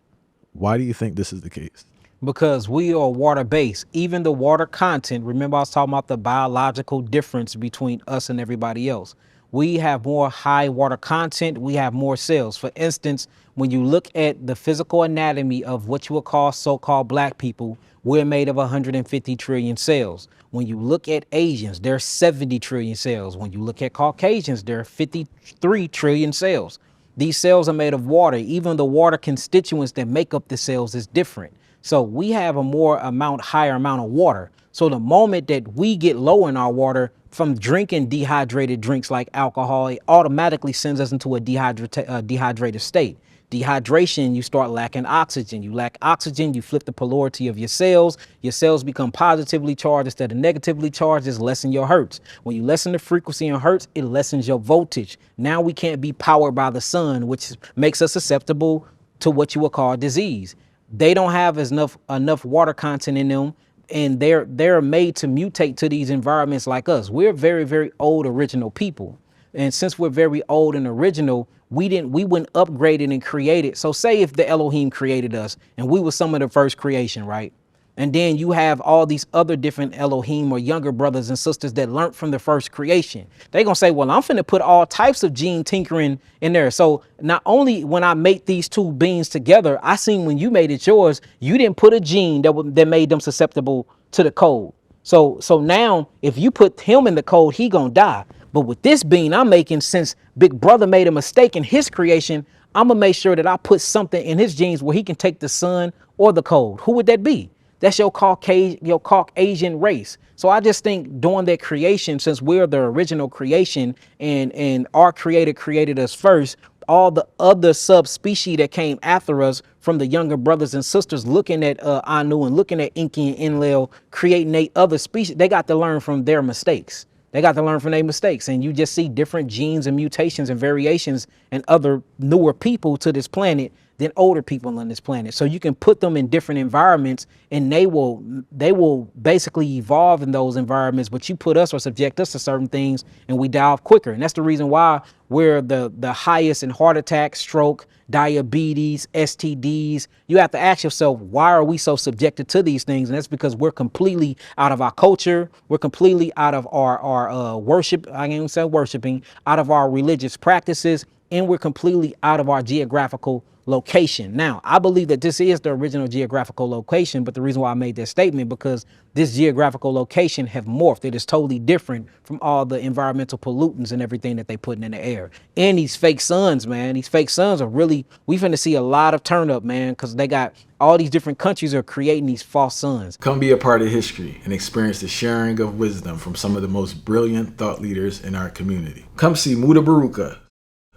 Why do you think this is the case? Because we are water-based. Even the water content, remember I was talking about the biological difference between us and everybody else. We have more high water content. We have more cells. For instance, when you look at the physical anatomy of what you would call so-called black people, we're made of 150 trillion cells. When you look at Asians, there are 70 trillion cells. When you look at Caucasians, there are 53 trillion cells. These cells are made of water. Even the water constituents that make up the cells is different. So we have a higher amount of water. So the moment that we get low in our water from drinking dehydrated drinks like alcohol, it automatically sends us into a dehydrated state. Dehydration, you start lacking oxygen. You lack oxygen, you flip the polarity of your cells. Your cells become positively charged instead of negatively charged. It's lessen your hertz. When you lessen the frequency in hertz, it lessens your voltage. Now we can't be powered by the sun, which makes us susceptible to what you would call disease. They don't have enough water content in them, and they're made to mutate to these environments like us. We're very, very old original people. And since we're very old and original, we wouldn't upgrade it and create it. So say if the Elohim created us and we were some of the first creation, right? And then you have all these other different Elohim or younger brothers and sisters that learned from the first creation. They're going to say, well, I'm finna put all types of gene tinkering in there. So not only when I make these two beings together, I seen when you made it yours, you didn't put a gene that made them susceptible to the cold. So now if you put him in the cold, he gonna die. But with this being I'm making, since Big Brother made a mistake in his creation, I'm gonna make sure that I put something in his genes where he can take the sun or the cold. Who would that be? That's your Caucasian race. So I just think during that creation, since we're the original creation and our creator created us first, all the other subspecies that came after us from the younger brothers and sisters looking at Anu and looking at Inky and Enlil creating a other species, they got to learn from their mistakes. They got to learn from their mistakes. And you just see different genes and mutations and variations and other newer people to this planet than older people on this planet. So you can put them in different environments and they will basically evolve in those environments, but you put us or subject us to certain things and we die off quicker. And that's the reason why we're the highest in heart attack, stroke, diabetes, STDs. You have to ask yourself, why are we so subjected to these things? And that's because we're completely out of our culture. We're completely out of our worship. I ain't even say worshiping, out of our religious practices, and we're completely out of our geographical location. Now, I believe that this is the original geographical location, but the reason why I made that statement, because this geographical location have morphed. It is totally different from all the environmental pollutants and everything that they putting in the air. And these fake suns, man, these fake suns are really, we finna see a lot of turn up, man, because they got all these different countries are creating these false suns. Come be a part of history and experience the sharing of wisdom from some of the most brilliant thought leaders in our community. Come see Muda Baruka,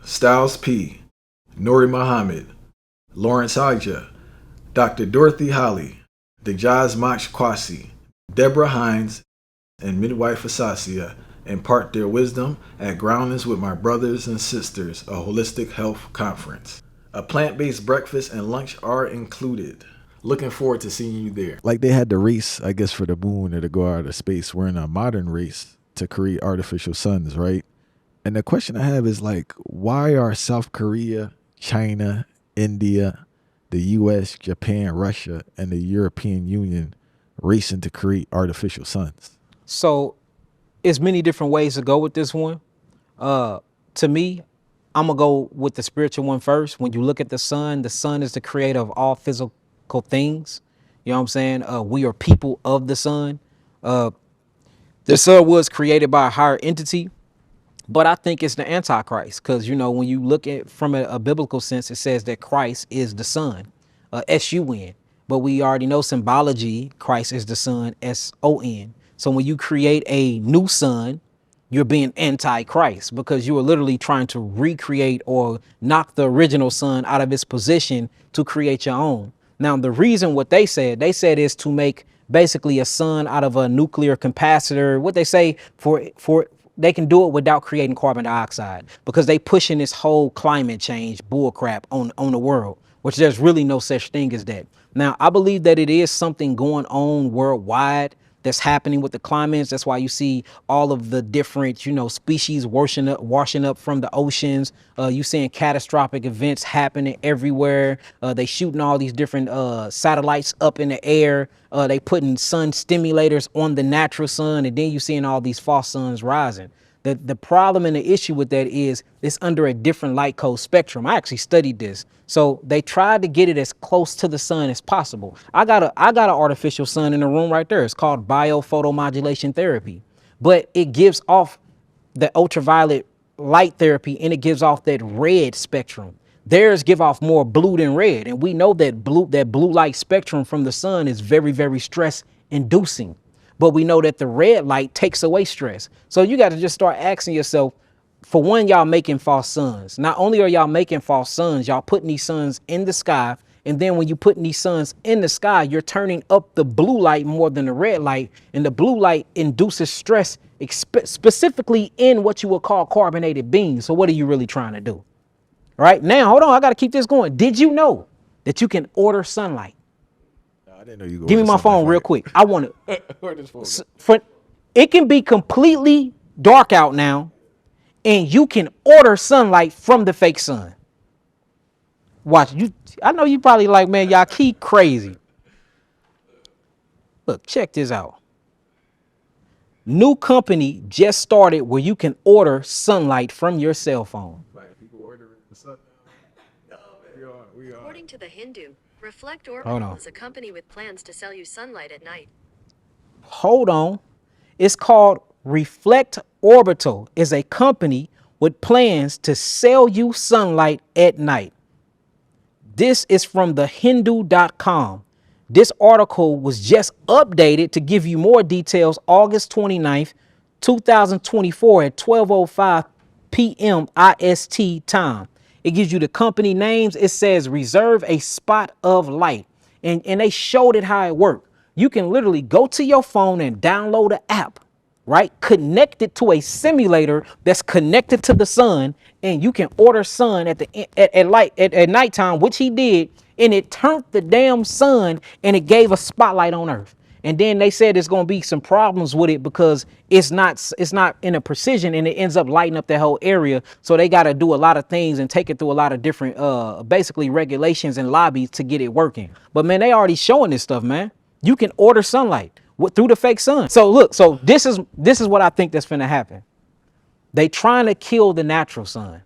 Styles P, Nori Muhammad, Lawrence Haja, Dr. Dorothy Holly, Dejaz Mach Kwasi, Deborah Hines, and Midwife Asasia impart their wisdom at Groundings with My Brothers and Sisters, a holistic health conference. A plant-based breakfast and lunch are included. Looking forward to seeing you there. Like they had the race, I guess, for the moon or to go out of space. We're in a modern race to create artificial suns, right? And the question I have is like, why are South Korea, China, India, the US, Japan, Russia, and the European Union racing to create artificial suns? So it's many different ways to go with this one. To me, I'm gonna go with the spiritual one first. When you look at the sun is the creator of all physical things. You know what I'm saying? We are people of the sun. The sun was created by a higher entity, but I think it's the Antichrist, because, you know, when you look at from a biblical sense, it says that Christ is the sun, S-U-N. But we already know symbology, Christ is the sun, S-O-N. So when you create a new sun, you're being anti-Christ, because you are literally trying to recreate or knock the original sun out of its position to create your own. Now, the reason what they said is to make basically a sun out of a nuclear capacitor. What they say for they can do it without creating carbon dioxide, because they pushing this whole climate change bullcrap on the world, which there's really no such thing as that. Now, I believe that it is something going on worldwide that's happening with the climates. That's why you see all of the different, you know, species washing up from the oceans. You seeing catastrophic events happening everywhere. They shooting all these different satellites up in the air. They putting sun stimulators on the natural sun, and then you seeing all these false suns rising. The problem and the issue with that is it's under a different light code spectrum. I actually studied this. So they tried to get it as close to the sun as possible. I got an artificial sun in the room right there. It's called biophotomodulation therapy, but it gives off the ultraviolet light therapy, and it gives off that red spectrum. Theirs give off more blue than red. And we know that blue light spectrum from the sun is very, very stress inducing. But we know that the red light takes away stress. So you got to just start asking yourself, for one, y'all making false suns. Not only are y'all making false suns, y'all putting these suns in the sky. And then when you putting these suns in the sky, you're turning up the blue light more than the red light. And the blue light induces stress, specifically in what you would call carbonated beans. So what are you really trying to do? Right now, hold on, I got to keep this going. Did you know that you can order sunlight? I didn't know you. Give me my phone real quick. I want to. It can be completely dark out now, and you can order sunlight from the fake sun. Watch you. I know you probably like, man, Yahki crazy. Look, check this out. New company just started where you can order sunlight from your cell phone. People ordering the sun. We are. According to the Hindu, Reflect Orbital is a company with plans to sell you sunlight at night. Hold on. It's called Reflect Orbital. Is a company with plans to sell you sunlight at night. This is from thehindu.com. This article was just updated to give you more details August 29th, 2024 at 12:05 p.m. IST time. It gives you the company names. It says reserve a spot of light. And they showed it how it worked. You can literally go to your phone and download an app. right? Connected to a simulator that's connected to the sun, and you can order sun at at nighttime, which he did, and it turned the damn sun and it gave a spotlight on Earth. And then they said there's going to be some problems with it because it's not in a precision, and it ends up lighting up the whole area. So they got to do a lot of things and take it through a lot of different basically regulations and lobbies to get it working. But man, they already showing this stuff, man. You can order sunlight through the fake sun. So look, so this is what I think that's finna happen. They trying to kill the natural sun,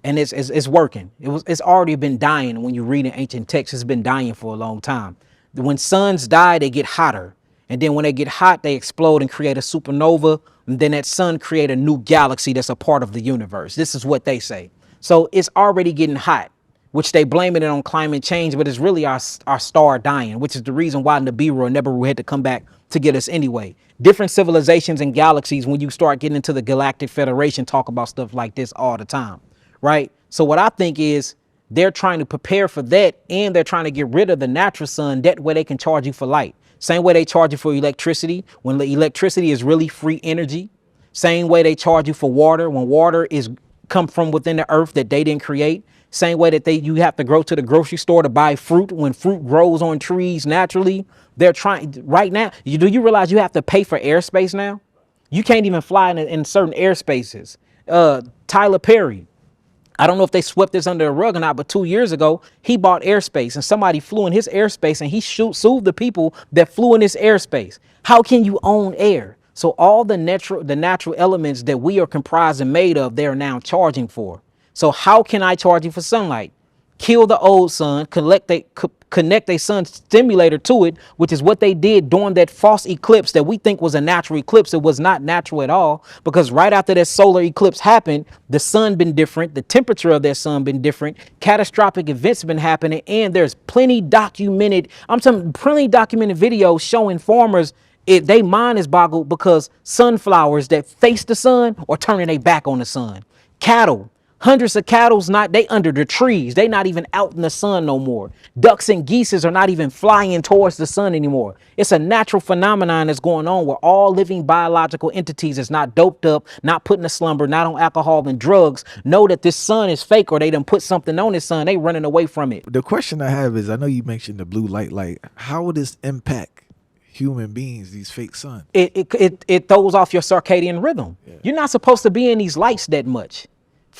and it's working. It's already been dying. When you read in ancient texts, it's been dying for a long time. When suns die, they get hotter. And then when they get hot, they explode and create a supernova. And then that sun create a new galaxy that's a part of the universe. This is what they say. So it's already getting hot, which they blaming it on climate change, but it's really our star dying, which is the reason why Nibiru and Nebiru had to come back to get us anyway. Different civilizations and galaxies, when you start getting into the Galactic Federation, talk about stuff like this all the time, right? So what I think is they're trying to prepare for that, and they're trying to get rid of the natural sun. That way they can charge you for light. Same way they charge you for electricity, when the electricity is really free energy. Same way they charge you for water, when water is come from within the earth that they didn't create. Same way that you have to go to the grocery store to buy fruit when fruit grows on trees naturally. They're trying right now. Do you realize you have to pay for airspace now? You can't even fly in certain airspaces. Tyler Perry, I don't know if they swept this under the rug or not, but 2 years ago, he bought airspace and somebody flew in his airspace, and he sued the people that flew in his airspace. How can you own air? So all the natural elements that we are comprised and made of, they're now charging for. So how can I charge you for sunlight? Kill the old sun, connect a sun stimulator to it, which is what they did during that false eclipse that we think was a natural eclipse. It was not natural at all, because right after that solar eclipse happened, the sun been different, the temperature of that sun been different, catastrophic events been happening, and there's plenty documented videos showing farmers, they mind is boggled because sunflowers that face the sun are turning their back on the sun. Cattle, hundreds of cattle's they under the trees. They not even out in the sun no more. Ducks and geese are not even flying towards the sun anymore. It's a natural phenomenon that's going on where all living biological entities is not doped up, not put in a slumber, not on alcohol and drugs, know that this sun is fake, or they done put something on this sun. They running away from it. The question I have is, I know you mentioned the blue light. How would this impact human beings, these fake suns? It throws off your circadian rhythm. Yeah. You're not supposed to be in these lights that much.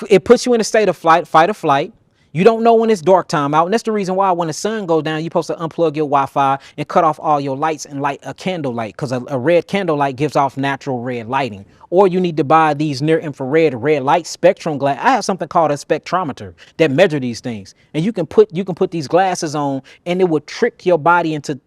It puts you in a state of fight or flight. You don't know when it's dark time out. And that's the reason why when the sun goes down, you're supposed to unplug your Wi-Fi and cut off all your lights and light a candle light, because a red candle light gives off natural red lighting. Or you need to buy these near infrared red light spectrum glass. I have something called a spectrometer that measure these things. And you can put these glasses on, and it will trick your body into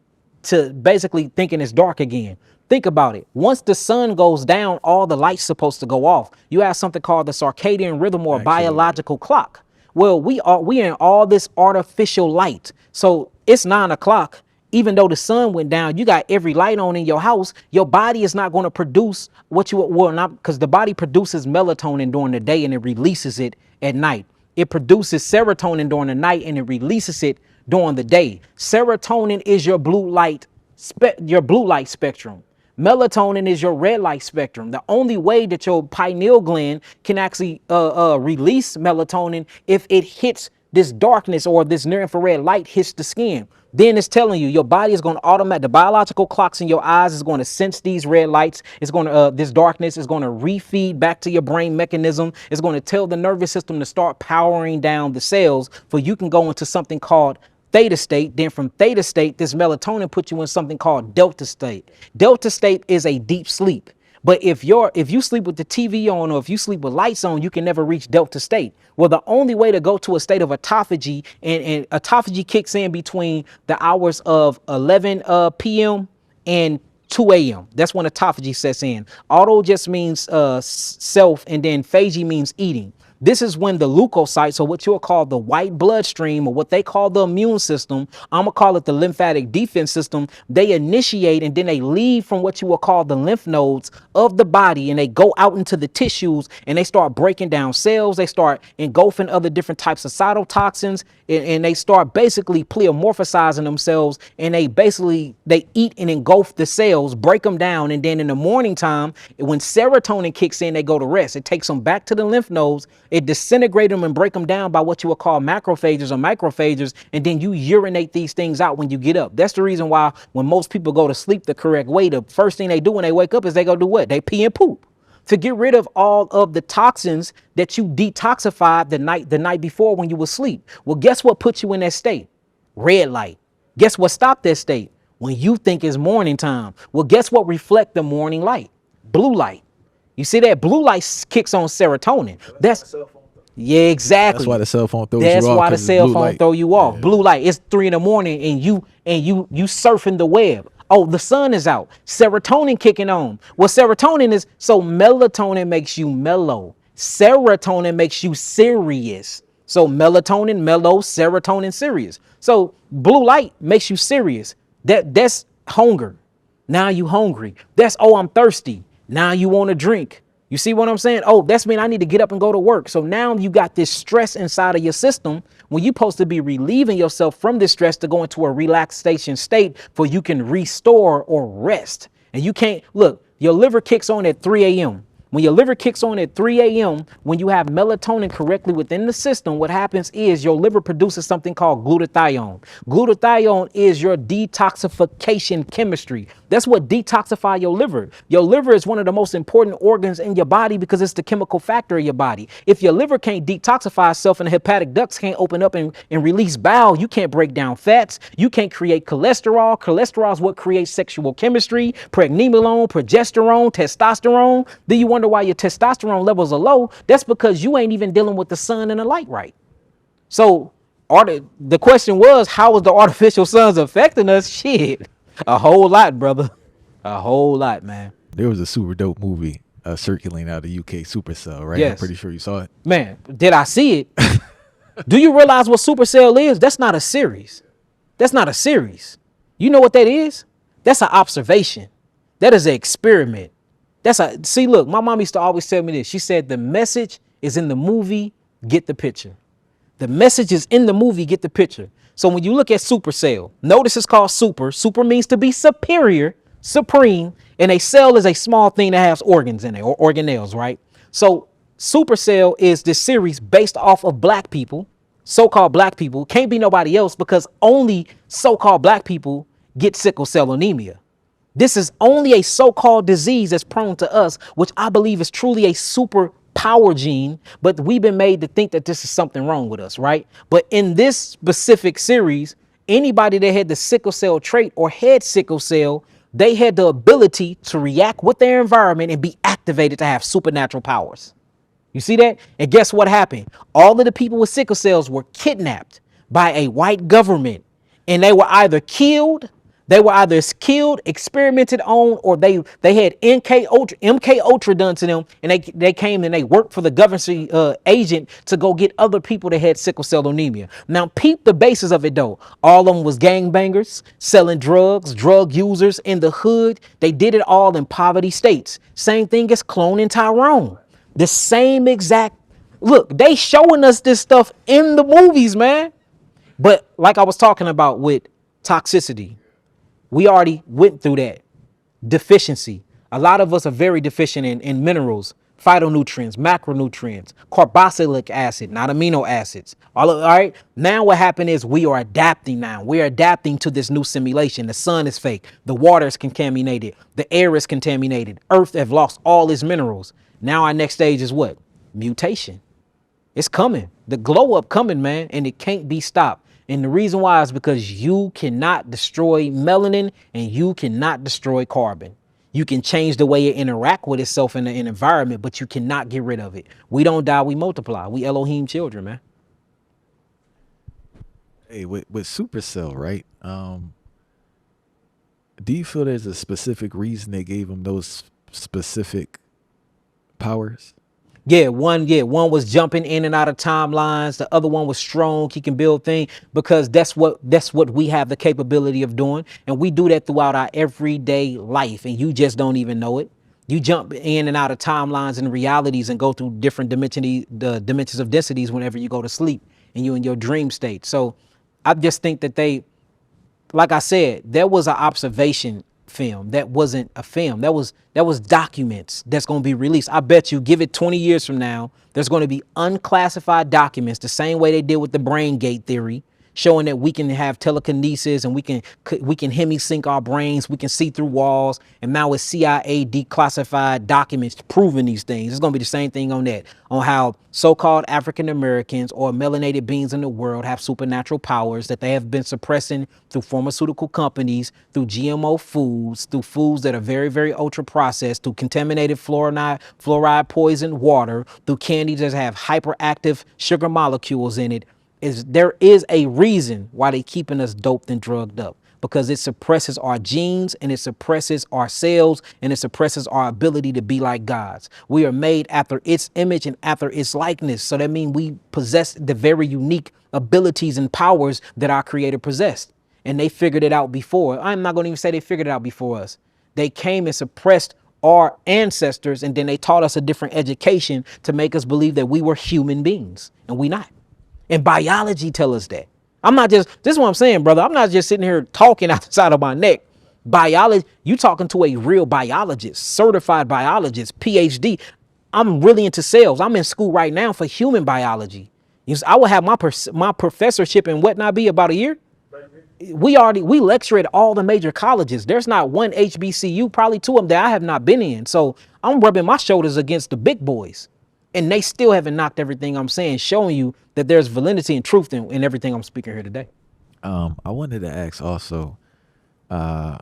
basically thinking it's dark again. Think about it. Once the sun goes down, all the light's supposed to go off. You have something called the circadian rhythm, or biological clock. Well, we in all this artificial light. So it's 9 o'clock. Even though the sun went down, you got every light on in your house. Your body is not going to produce what you will not, because the body produces melatonin during the day and it releases it at night. It produces serotonin during the night and it releases it during the day. Serotonin is your blue light spectrum. Melatonin is your red light spectrum. The only way that your pineal gland can actually release melatonin if it hits this darkness, or this near infrared light hits the skin. Then it's telling you your body is going to the biological clocks in your eyes is going to sense these red lights. It's going to this darkness is going to refeed back to your brain mechanism. It's going to tell the nervous system to start powering down the cells, for you can go into something called theta state. Then from theta state, this melatonin puts you in something called delta state. Delta state is a deep sleep. But if you sleep with the TV on, or if you sleep with lights on, you can never reach delta state. Well, the only way to go to a state of autophagy, and autophagy kicks in between the hours of 11 p.m. and 2 a.m. That's when autophagy sets in. Auto just means self, and then phagy means eating. This is when the leukocytes, or what you'll call the white bloodstream, or what they call the immune system, I'm gonna call it the lymphatic defense system, they initiate and then they leave from what you will call the lymph nodes of the body, and they go out into the tissues and they start breaking down cells. They start engulfing other different types of cytotoxins, and they start basically pleomorphizing themselves, and they eat and engulf the cells, break them down, and then in the morning time, when serotonin kicks in, they go to rest. It takes them back to the lymph nodes. It disintegrates them and break them down by what you would call macrophages or microphages, and then you urinate these things out when you get up. That's the reason why when most people go to sleep the correct way, the first thing they do when they wake up is they go do what? They pee and poop, to get rid of all of the toxins that you detoxified the night before when you were asleep. Well, guess what put you in that state? Red light. Guess what stopped that state? When you think it's morning time. Well, guess what reflect the morning light? Blue light. You see that blue light kicks on serotonin. Yeah, exactly. That's why the cell phone throws That's you off. why the cell phone light. throw you off. Yeah. Blue light. It's 3 a.m. and you surfing the web. Oh, the sun is out. Serotonin kicking on. Well, serotonin is, so melatonin makes you mellow. Serotonin makes you serious. So melatonin, mellow, serotonin, serious. So blue light makes you serious. That's hunger. Now you hungry. That's, oh, I'm thirsty. Now you want to drink. You see what I'm saying? Oh, that's mean I need to get up and go to work. So now you got this stress inside of your system when you're supposed to be relieving yourself from this stress to go into a relaxation state for you can restore or rest. And you can't, look, your liver kicks on at 3 a.m. When your liver kicks on at 3 a.m., when you have melatonin correctly within the system, what happens is your liver produces something called glutathione. Glutathione is your detoxification chemistry. That's what detoxify your liver. Your liver is one of the most important organs in your body because it's the chemical factor of your body. If your liver can't detoxify itself and the hepatic ducts can't open up and release bile, you can't break down fats. You can't create cholesterol. Cholesterol is what creates sexual chemistry, pregnenolone, progesterone, testosterone. Do you wonder why your testosterone levels are low? That's because you ain't even dealing with the sun and the light right. So the question was, how was the artificial suns affecting us? Shit, a whole lot, brother. A whole lot, man. There was a super dope movie circulating out of the UK, Supacell, right? Yes. I'm pretty sure you saw it. Man, did I see it? Do you realize what Supacell is? That's not a series. That's not a series. You know what that is? That's an observation. That is an experiment. See, look, my mom used to always tell me this. She said, the message is in the movie, get the picture. The message is in the movie, get the picture. So when you look at Supacell, notice it's called super. Super means to be superior, supreme, and a cell is a small thing that has organs in it, or organelles, right? So Supacell is this series based off of black people, so-called black people. Can't be nobody else because only so-called black people get sickle cell anemia. This is only a so-called disease that's prone to us, which I believe is truly a super power gene, but we've been made to think that this is something wrong with us, right? But in this specific series, anybody that had the sickle cell trait or had sickle cell, they had the ability to react with their environment and be activated to have supernatural powers. You see that? And guess what happened? All of the people with sickle cells were kidnapped by a white government, and they were either killed, experimented on, or they had MK Ultra done to them, and they came and they worked for the government agent to go get other people that had sickle cell anemia. Now, peep the basis of it though. All of them was gangbangers, selling drugs, drug users in the hood. They did it all in poverty states. Same thing as cloning Tyrone. The same exact, look, they showing us this stuff in the movies, man. But like I was talking about with toxicity, we already went through that. Deficiency. A lot of us are very deficient in minerals, phytonutrients, macronutrients, carboxylic acid, not amino acids. All right. Now what happened is we are adapting now. We're adapting to this new simulation. The sun is fake. The water is contaminated. The air is contaminated. Earth have lost all its minerals. Now our next stage is what? Mutation. It's coming. The glow up coming, man, and it can't be stopped. And the reason why is because you cannot destroy melanin and you cannot destroy carbon. You can change the way it interact with itself in the environment, but you cannot get rid of it. We don't die, we multiply. We Elohim children, man. Hey, with Supercell, right? Do you feel there's a specific reason they gave them those specific powers? One was jumping in and out of timelines. The other one was strong. He can build things because that's what we have the capability of doing, and we do that throughout our everyday life, and you just don't even know it. You jump in and out of timelines and realities and go through different the dimensions of densities whenever you go to sleep and you're in your dream state. So I just think that like I said, there was an observation film that wasn't a film. That was documents that's going to be released. I bet you, give it 20 years from now, there's going to be unclassified documents, the same way they did with the brain gate theory, showing that we can have telekinesis and we can hemi-sync our brains, we can see through walls, and now with CIA declassified documents proving these things. It's going to be the same thing on that, on how so-called African Americans or melanated beings in the world have supernatural powers that they have been suppressing through pharmaceutical companies, through GMO foods, through foods that are very, very ultra processed, through contaminated fluoride poisoned water, through candies that have hyperactive sugar molecules in it. There is a reason why they keeping us doped and drugged up, because it suppresses our genes and it suppresses our cells and it suppresses our ability to be like gods. We are made after its image and after its likeness. So that means we possess the very unique abilities and powers that our creator possessed. And they figured it out before. I'm not going to even say they figured it out before us. They came and suppressed our ancestors, and then they taught us a different education to make us believe that we were human beings, and we not. And biology tell us that. This is what I'm saying, brother. I'm not just sitting here talking out the side of my neck. Biology, you talking to a real biologist, certified biologist, PhD. I'm really into cells. I'm in school right now for human biology. I will have my professorship in whatnot be about a year. We lecture at all the major colleges. There's not one HBCU, probably two of them that I have not been in. So I'm rubbing my shoulders against the big boys. And they still haven't knocked everything I'm saying, showing you that there's validity and truth in everything I'm speaking here today. I wanted to ask also, in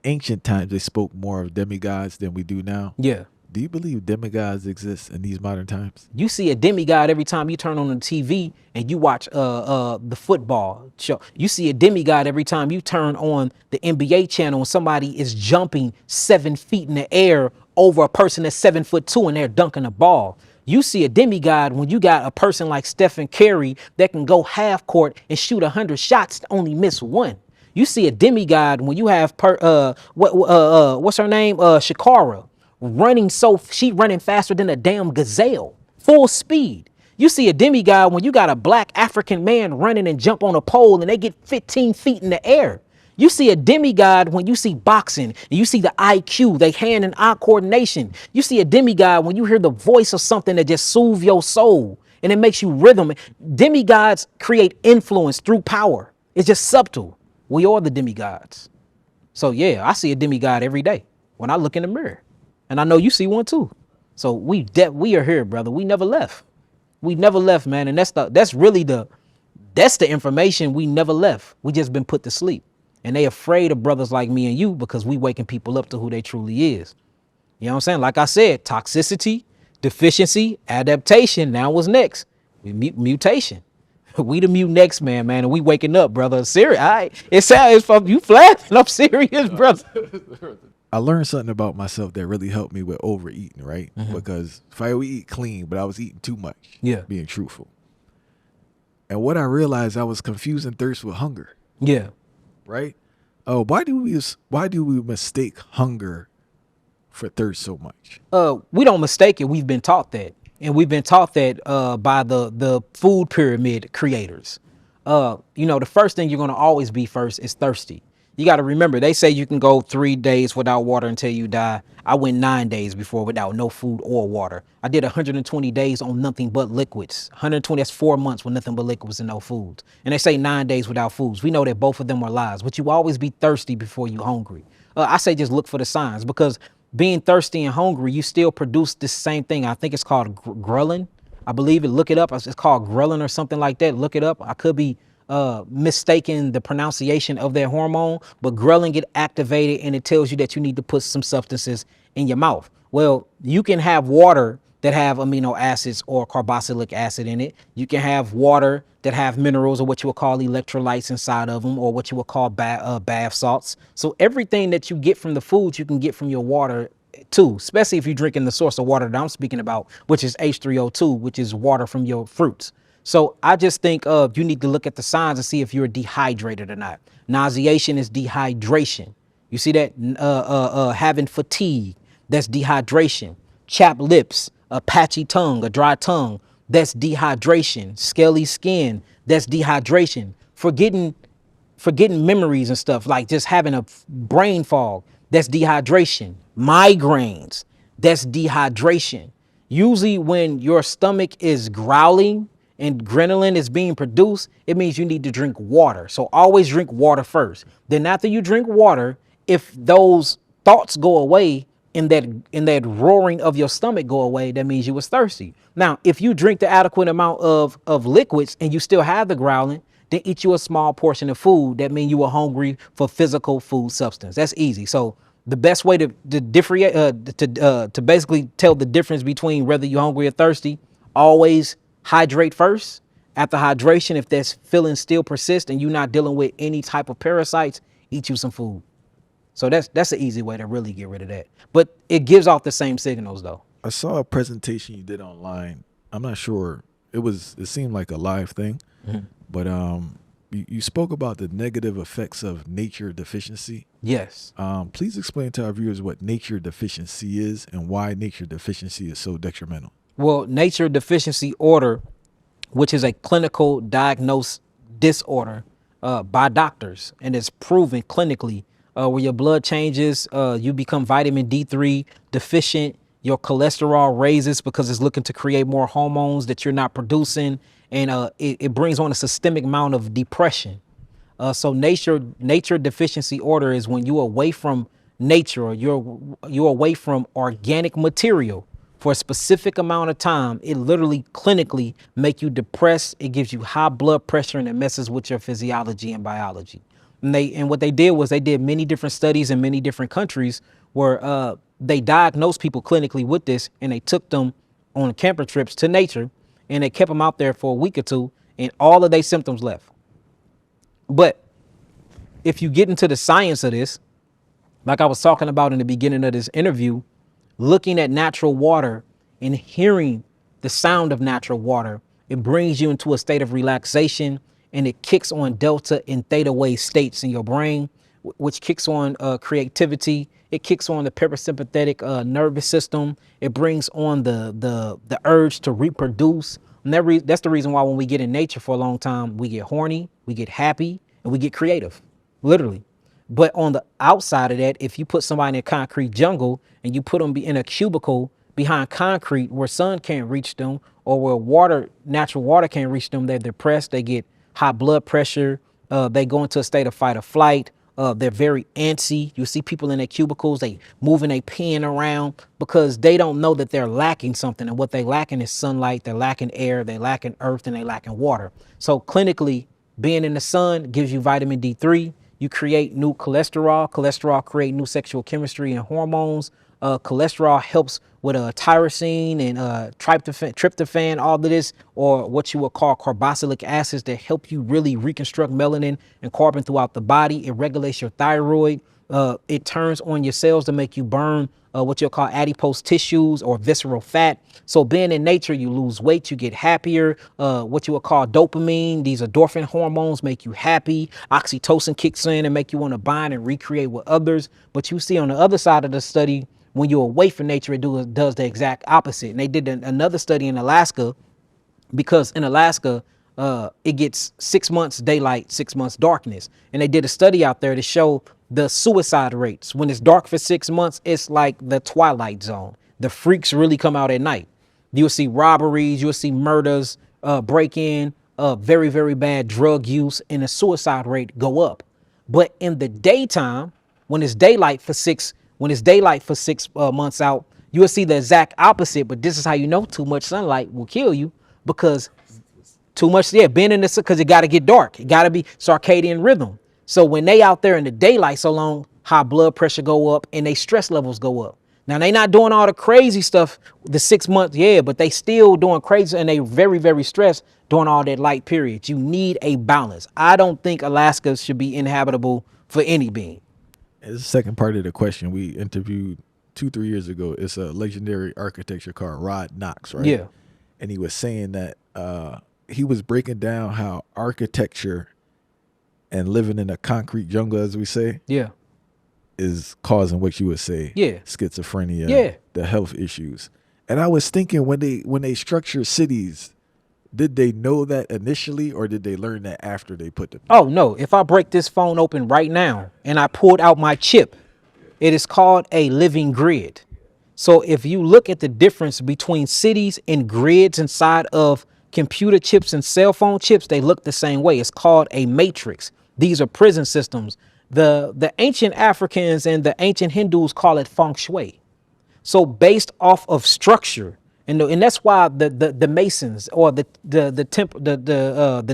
ancient times, they spoke more of demigods than we do now. Yeah. Do you believe demigods exist in these modern times? You see a demigod every time you turn on the TV and you watch the football show. You see a demigod every time you turn on the NBA channel and somebody is jumping 7 feet in the air over a person that's 7'2" and they're dunking a ball. You see a demigod when you got a person like Stephen Curry that can go half court and shoot 100 shots to only miss one. You see a demigod when you have what's her name? Shakara. She running faster than a damn gazelle, full speed. You see a demigod when you got a black African man running and jump on a pole and they get 15 feet in the air. You see a demigod when you see boxing and you see the IQ, they hand and eye coordination. You see a demigod when you hear the voice of something that just soothes your soul and it makes you rhythm. Demigods create influence through power. It's just subtle. We are the demigods. So yeah, I see a demigod every day when I look in the mirror. And I know you see one too. So we are here, brother. We never left. We never left, man. And that's the information. We never left. We just been put to sleep. And they afraid of brothers like me and you because we waking people up to who they truly is. You know what I'm saying? Like I said, toxicity, deficiency, adaptation. Now what's next? Mutation. We the mute next, man, and we waking up, brother. Serious. It sounds from you flashing. I'm serious, brother. I learned something about myself that really helped me with overeating, right? Mm-hmm. Because if I would eat clean, but I was eating too much, being truthful. And what I realized, I was confusing thirst with hunger. Yeah. Right? Oh, why do we mistake hunger for thirst so much? We don't mistake it. We've been taught that. And we've been taught that by the food pyramid creators. The first thing you're going to always be first is thirsty. You got to remember, they say you can go 3 days without water until you die. I went 9 days before without no food or water. I did 120 days on nothing but liquids. 120, that's 4 months with nothing but liquids and no foods. And they say 9 days without foods. We know that both of them are lies, but you always be thirsty before you hungry. I say just look for the signs, because being thirsty and hungry, you still produce this same thing. I think it's called ghrelin. I believe it. Look it up. It's called ghrelin or something like that. Look it up. I could be mistaken the pronunciation of that hormone, but ghrelin get activated and it tells you that you need to put some substances in your mouth. Well, you can have water that have amino acids or carboxylic acid in it. You can have water that have minerals or what you would call electrolytes inside of them, or what you would call bath salts. So everything that you get from the foods, you can get from your water too, especially if you're drinking the source of water that I'm speaking about, which is H3O2, which is water from your fruits. So I just think you need to look at the signs and see if you're dehydrated or not. Nauseation is dehydration. You see that? Having fatigue, that's dehydration. Chapped lips, a patchy tongue, a dry tongue, that's dehydration. Scaly skin, that's dehydration. Forgetting memories and stuff, like just having a brain fog, that's dehydration. Migraines, that's dehydration. Usually when your stomach is growling and ghrelin is being produced, it means you need to drink water. So always drink water first. Then after you drink water, if those thoughts go away and that roaring of your stomach go away, that means you was thirsty. Now, if you drink the adequate amount of liquids and you still have the growling, then eat you a small portion of food. That means you were hungry for physical food substance. That's easy. So the best way to differentiate, to basically tell the difference between whether you're hungry or thirsty, always hydrate first. After hydration, if that feeling still persists and you're not dealing with any type of parasites, eat you some food. So that's an easy way to really get rid of that. But it gives off the same signals though. I saw a presentation you did online. I'm not sure. It seemed like a live thing, but you spoke about the negative effects of nature deficiency. Yes. Please explain to our viewers what nature deficiency is and why nature deficiency is so detrimental. Well, nature deficiency order, which is a clinical diagnosed disorder by doctors, and it's proven clinically, where your blood changes, you become vitamin D3 deficient, your cholesterol raises because it's looking to create more hormones that you're not producing, and it brings on a systemic amount of depression. So nature deficiency order is when you're away from nature, or you're away from organic material for a specific amount of time. It literally clinically make you depressed. It gives you high blood pressure, and it messes with your physiology and biology. And what they did was they did many different studies in many different countries where they diagnosed people clinically with this, and they took them on camper trips to nature, and they kept them out there for a week or two, and all of their symptoms left. But if you get into the science of this, like I was talking about in the beginning of this interview, looking at natural water and hearing the sound of natural water, it brings you into a state of relaxation, and it kicks on delta and theta wave states in your brain, which kicks on creativity. It kicks on the parasympathetic nervous system. It brings on the urge to reproduce. And that's the reason why when we get in nature for a long time, we get horny, we get happy, and we get creative, literally. But on the outside of that, if you put somebody in a concrete jungle and you put them in a cubicle behind concrete where sun can't reach them, or where natural water can't reach them, they're depressed, they get high blood pressure, they go into a state of fight or flight, they're very antsy. You see people in their cubicles, they moving their pen around because they don't know that they're lacking something, and what they lacking is sunlight, they're lacking air, they lacking earth, and they lacking water. So clinically, being in the sun gives you vitamin D3. You create new cholesterol. Cholesterol create new sexual chemistry and hormones. Cholesterol helps with tyrosine and tryptophan, all of this, or what you would call carboxylic acids, that help you really reconstruct melanin and carbon throughout the body. It regulates your thyroid. It turns on your cells to make you burn what you'll call adipose tissues or visceral fat. So being in nature, you lose weight, you get happier. What you would call dopamine, these endorphin hormones make you happy. Oxytocin kicks in and make you want to bond and recreate with others. But you see on the other side of the study, when you're away from nature, it does the exact opposite. And they did another study in Alaska, because in Alaska, it gets 6 months daylight, 6 months darkness. And they did a study out there to show the suicide rates. When it's dark for 6 months, it's like the twilight zone. The freaks really come out at night. You'll see robberies, you'll see murders, break-in, very, very bad drug use, and the suicide rate go up. But in the daytime, when it's daylight for 6 months out, you'll see the exact opposite. But this is how you know too much sunlight will kill you, because too much, being in this, because it got to get dark. It got to be circadian rhythm. So when they out there in the daylight so long, high blood pressure go up and they stress levels go up. Now they not doing all the crazy stuff the 6 months, but they still doing crazy, and they very, very stressed during all that light period. You need a balance. I don't think Alaska should be inhabitable for any being. As the second part of the question, we interviewed 2-3 years ago. It's a legendary architecture called Rod Knox, right? Yeah. And he was saying that he was breaking down how architecture and living in a concrete jungle, as we say, Yeah. is causing what you would say, Yeah. schizophrenia, Yeah. the health issues. And I was thinking, when they structure cities, did they know that initially, or did they learn that after they put the? Oh no, if I break this phone open right now and I pulled out my chip, it is called a living grid. So if you look at the difference between cities and grids inside of computer chips and cell phone chips, they look the same way. It's called a matrix. These are prison systems. The ancient Africans and the ancient Hindus call it feng shui. So based off of structure, and that's why the Masons or the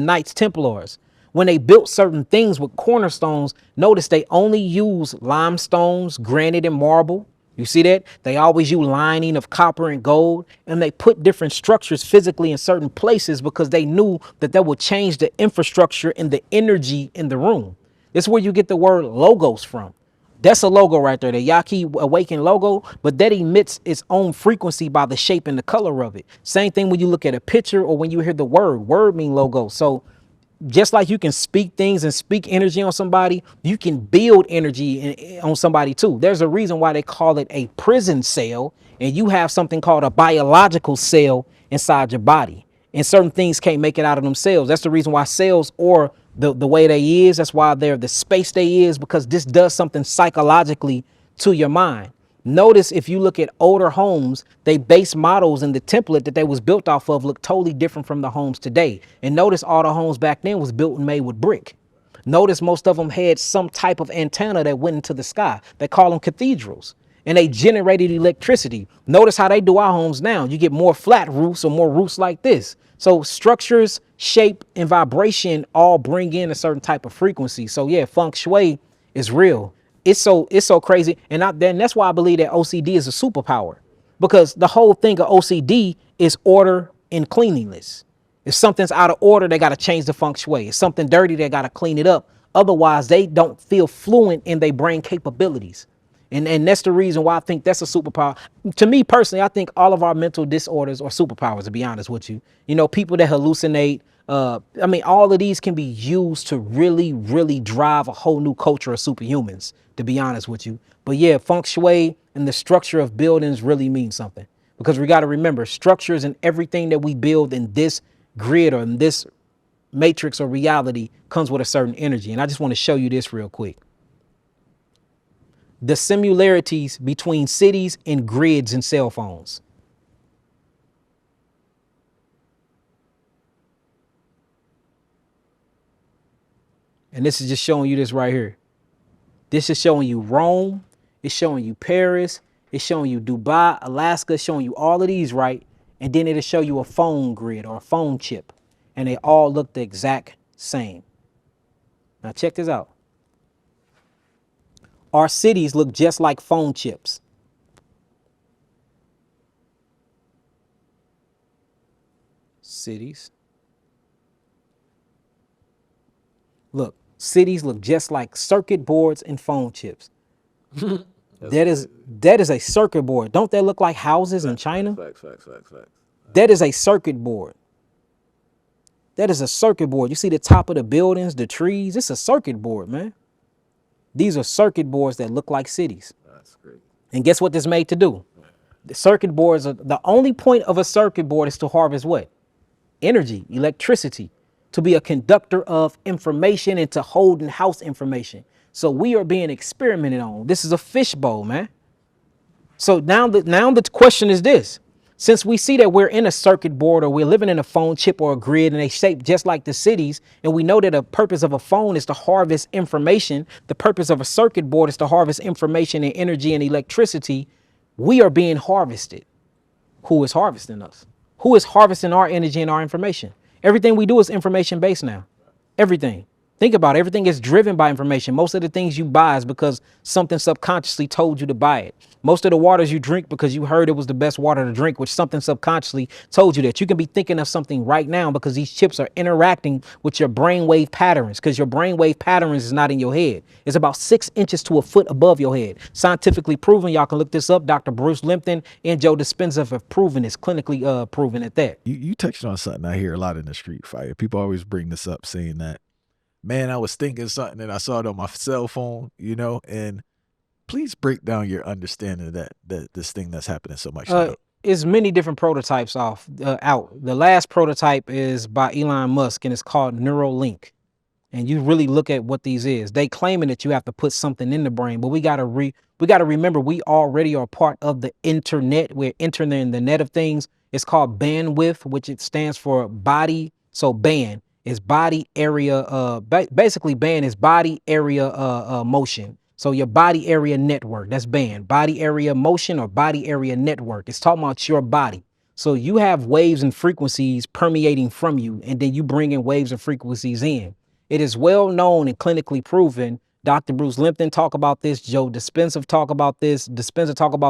Knights Templars, when they built certain things with cornerstones, notice they only use limestones, granite, and marble. You see that? They always use lining of copper and gold, and they put different structures physically in certain places because they knew that that would change the infrastructure and the energy in the room. This is where you get the word logos from. That's a logo right there, the Yahki Awakened logo, but that emits its own frequency by the shape and the color of it. Same thing when you look at a picture or when you hear the word mean logo. So just like you can speak things and speak energy on somebody, you can build energy on somebody too. There's a reason why they call it a prison cell, and you have something called a biological cell inside your body. And certain things can't make it out of themselves. That's the reason why cells are the way they is. That's why they're the space they is, because this does something psychologically to your mind. Notice if you look at older homes, they base models and the template that they was built off of look totally different from the homes today. And notice all the homes back then was built and made with brick. Notice most of them had some type of antenna that went into the sky. They call them cathedrals. And they generated electricity. Notice how they do our homes now. You get more flat roofs or more roofs like this. So structures, shape, and vibration all bring in a certain type of frequency. So yeah, feng shui is real. It's so crazy. And then that's why I believe that OCD is a superpower, because the whole thing of OCD is order and cleanliness. If something's out of order, they got to change the feng shui. If something dirty, they got to clean it up. Otherwise, they don't feel fluent in their brain capabilities. And that's the reason why I think that's a superpower. To me personally, I think all of our mental disorders are superpowers, to be honest with you. You know, people that hallucinate, I mean, all of these can be used to really, really drive a whole new culture of superhumans, to be honest with you. But yeah, feng shui and the structure of buildings really mean something, because we got to remember structures and everything that we build in this grid or in this matrix or reality comes with a certain energy. And I just want to show you this real quick. The similarities between cities and grids and cell phones. And this is just showing you this right here. This is showing you Rome. It's showing you Paris. It's showing you Dubai, Alaska. It's showing you all of these, right? And then it'll show you a phone grid or a phone chip. And they all look the exact same. Now check this out. Our cities look just like phone chips. Cities. Look, cities look just like circuit boards and phone chips. That is a circuit board. Don't they look like houses in China? Facts. That is a circuit board. That is a circuit board. You see the top of the buildings, the trees. It's a circuit board, man. These are circuit boards that look like cities. That's great. And guess what this made to do? The circuit boards are, the only point of a circuit board is to harvest what? Energy, electricity, to be a conductor of information and to hold in house information. So we are being experimented on. This is a fishbowl, man. So now the question is this. Since we see that we're in a circuit board or we're living in a phone chip or a grid and they shape just like the cities, and we know that the purpose of a phone is to harvest information, the purpose of a circuit board is to harvest information and energy and electricity, we are being harvested. Who is harvesting us? Who is harvesting our energy and our information? Everything we do is information based now. Everything. Think about it. Everything is driven by information. Most of the things you buy is because something subconsciously told you to buy it. Most of the waters you drink because you heard it was the best water to drink, which something subconsciously told you that. You can be thinking of something right now because these chips are interacting with your brainwave patterns, because your brainwave patterns is not in your head. It's about 6 inches to a foot above your head. Scientifically proven. Y'all can look this up. Dr. Bruce Limpton and Joe Dispenza have proven this, clinically proven at that. You touched on something I hear a lot in the street fire. People always bring this up, saying that, man, I was thinking something and I saw it on my cell phone, and please break down your understanding of that this thing that's happening so much now. It's many different prototypes out. The last prototype is by Elon Musk, and it's called Neuralink. And you really look at what these is. They claiming that you have to put something in the brain, but we gotta remember we already are part of the internet. We're entering the net of things. It's called bandwidth, which it stands for body. So band is body area. Basically band is body area motion. So your body area network, that's band. Body area motion or body area network. It's talking about your body. So you have waves and frequencies permeating from you, and then you bring in waves and frequencies in. It is well known and clinically proven. Dr. Bruce Limpton talk about this. Joe Dispenza talk about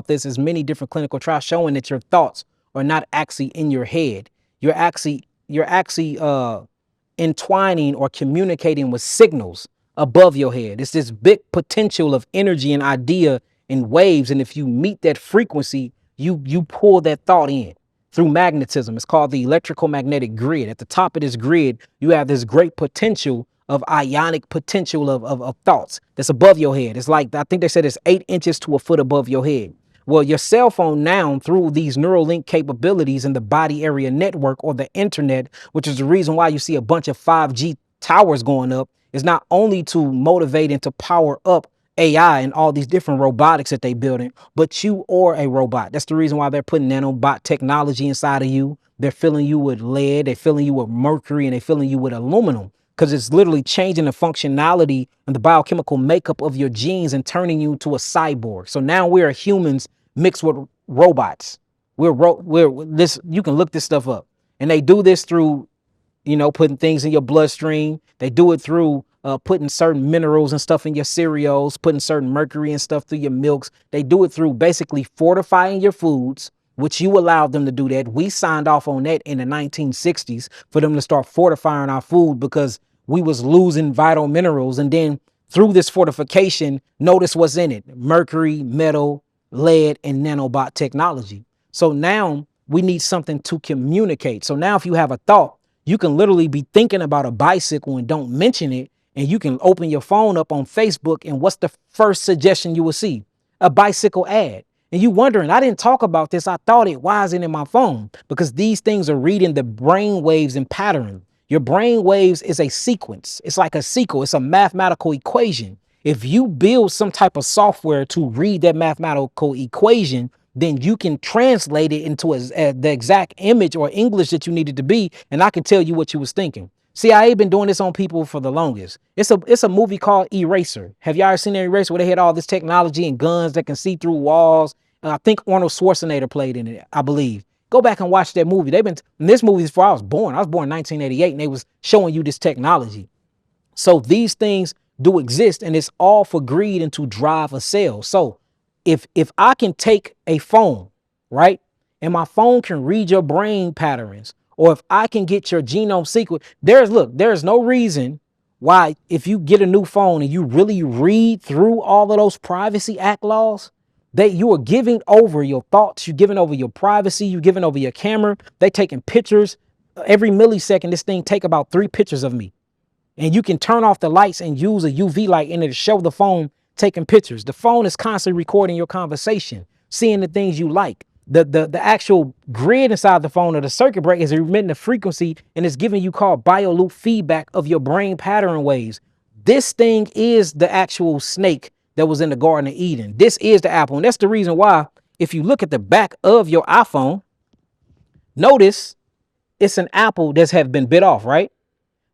this. There's many different clinical trials showing that your thoughts are not actually in your head. You're actually entwining or communicating with signals above your head. It's this big potential of energy and idea and waves. And if you meet that frequency, you pull that thought in through magnetism. It's called the electrical magnetic grid. At the top of this grid, you have this great potential of ionic potential of thoughts that's above your head. It's like, I think they said it's 8 inches to a foot above your head. Well, your cell phone now, through these Neuralink capabilities in the body area network or the internet, which is the reason why you see a bunch of 5G towers going up, is not only to motivate and to power up AI and all these different robotics that they building, but you are a robot. That's the reason why they're putting nanobot technology inside of you. They're filling you with lead, they're filling you with mercury, and they're filling you with aluminum, because it's literally changing the functionality and the biochemical makeup of your genes and turning you to a cyborg. So now we're humans mixed with robots. You can look this stuff up, and they do this through, putting things in your bloodstream. They do it through putting certain minerals and stuff in your cereals, putting certain mercury and stuff through your milks. They do it through basically fortifying your foods, which you allowed them to do that. We signed off on that in the 1960s for them to start fortifying our food because we was losing vital minerals. And then through this fortification, notice what's in it: mercury, metal, lead, and nanobot technology. So now we need something to communicate. So now if you have a thought, you can literally be thinking about a bicycle and don't mention it, and you can open your phone up on Facebook, and what's the first suggestion you will see? A bicycle ad. And you wondering, I didn't talk about this. I thought it. Why is it in my phone? Because these things are reading the brain waves and pattern. Your brain waves is a sequence. It's like a sequel. It's a mathematical equation. If you build some type of software to read that mathematical equation, then you can translate it into the exact image or English that you needed to be, and I can tell you what you was thinking. CIA been doing this on people for the longest. It's a movie called Eraser. Have y'all ever seen Eraser, where they had all this technology and guns that can see through walls? I think Arnold Schwarzenegger played in it, I believe. Go back and watch that movie. This movie is before I was born. I was born in 1988, and they was showing you this technology. So these things do exist, and it's all for greed and to drive a sale. So if I can take a phone, right, and my phone can read your brain patterns, or if I can get your genome sequence, there's no reason why, if you get a new phone and you really read through all of those Privacy Act laws, that you are giving over your thoughts, you're giving over your privacy, you're giving over your camera. They taking pictures every millisecond. This thing take about 3 pictures of me. And you can turn off the lights and use a UV light in it to show the phone taking pictures. The phone is constantly recording your conversation, seeing the things you like. The actual grid inside the phone, or the circuit breaker, is emitting a frequency, and it's giving you called bioloop feedback of your brain pattern waves. This thing is the actual snake that was in the Garden of Eden. This is the apple. And that's the reason why, if you look at the back of your iPhone, notice it's an apple that have been bit off, right?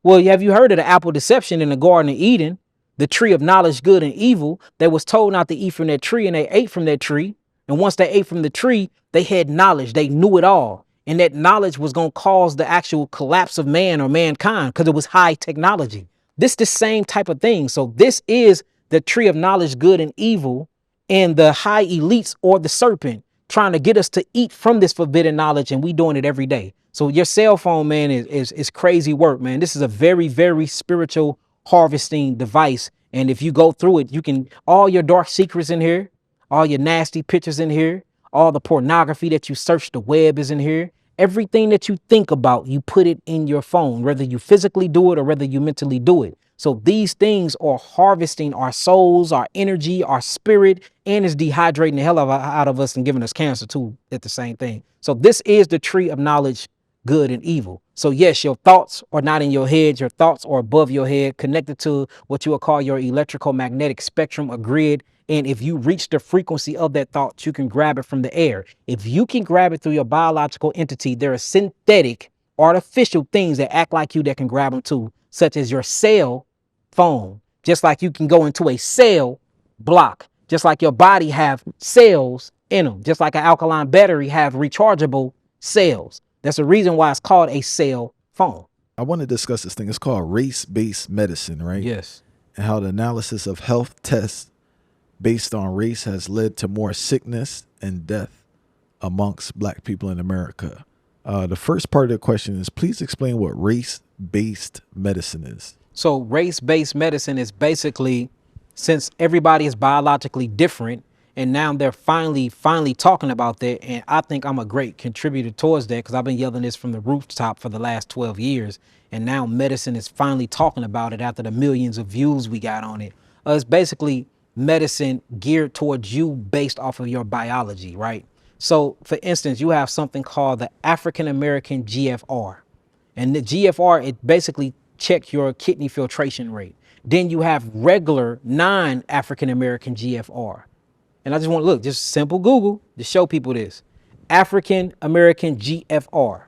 Well, have you heard of the apple deception in the Garden of Eden? The tree of knowledge, good and evil, they was told not to eat from that tree, and they ate from that tree. And once they ate from the tree, they had knowledge. They knew it all. And that knowledge was going to cause the actual collapse of man or mankind, because it was high technology. This the same type of thing. So this is the tree of knowledge, good and evil, and the high elites or the serpent trying to get us to eat from this forbidden knowledge, and we doing it every day. So your cell phone, man, is crazy work, man. This is a very, very spiritual harvesting device. And if you go through it, you can, all your dark secrets in here, all your nasty pictures in here, all the pornography that you search the web is in here. Everything that you think about, you put it in your phone, whether you physically do it or whether you mentally do it. So these things are harvesting our souls, our energy, our spirit, and is dehydrating the hell out of us and giving us cancer too at the same thing. So this is the tree of knowledge, good and evil. So yes, your thoughts are not in your head. Your thoughts are above your head, connected to what you will call your electrical magnetic spectrum, a grid. And if you reach the frequency of that thought, you can grab it from the air. If you can grab it through your biological entity, there are synthetic, artificial things that act like you that can grab them too, such as your cell phone. Just like you can go into a cell block, just like your body have cells in them, just like an alkaline battery have rechargeable cells. That's the reason why it's called a cell phone. I want to discuss this thing. It's called race-based medicine, right? Yes. And how the analysis of health tests based on race has led to more sickness and death amongst black people in America. The first part of the question is, please explain what race-based medicine is. So race-based medicine is basically, since everybody is biologically different, and now they're finally talking about that. And I think I'm a great contributor towards that, because I've been yelling this from the rooftop for the last 12 years. And now medicine is finally talking about it after the millions of views we got on it. It's basically medicine geared towards you based off of your biology, right? So for instance, you have something called the African American GFR. And the GFR, it basically check your kidney filtration rate. Then you have regular non-African American GFR. And I just want to look, just simple Google to show people this. African American GFR.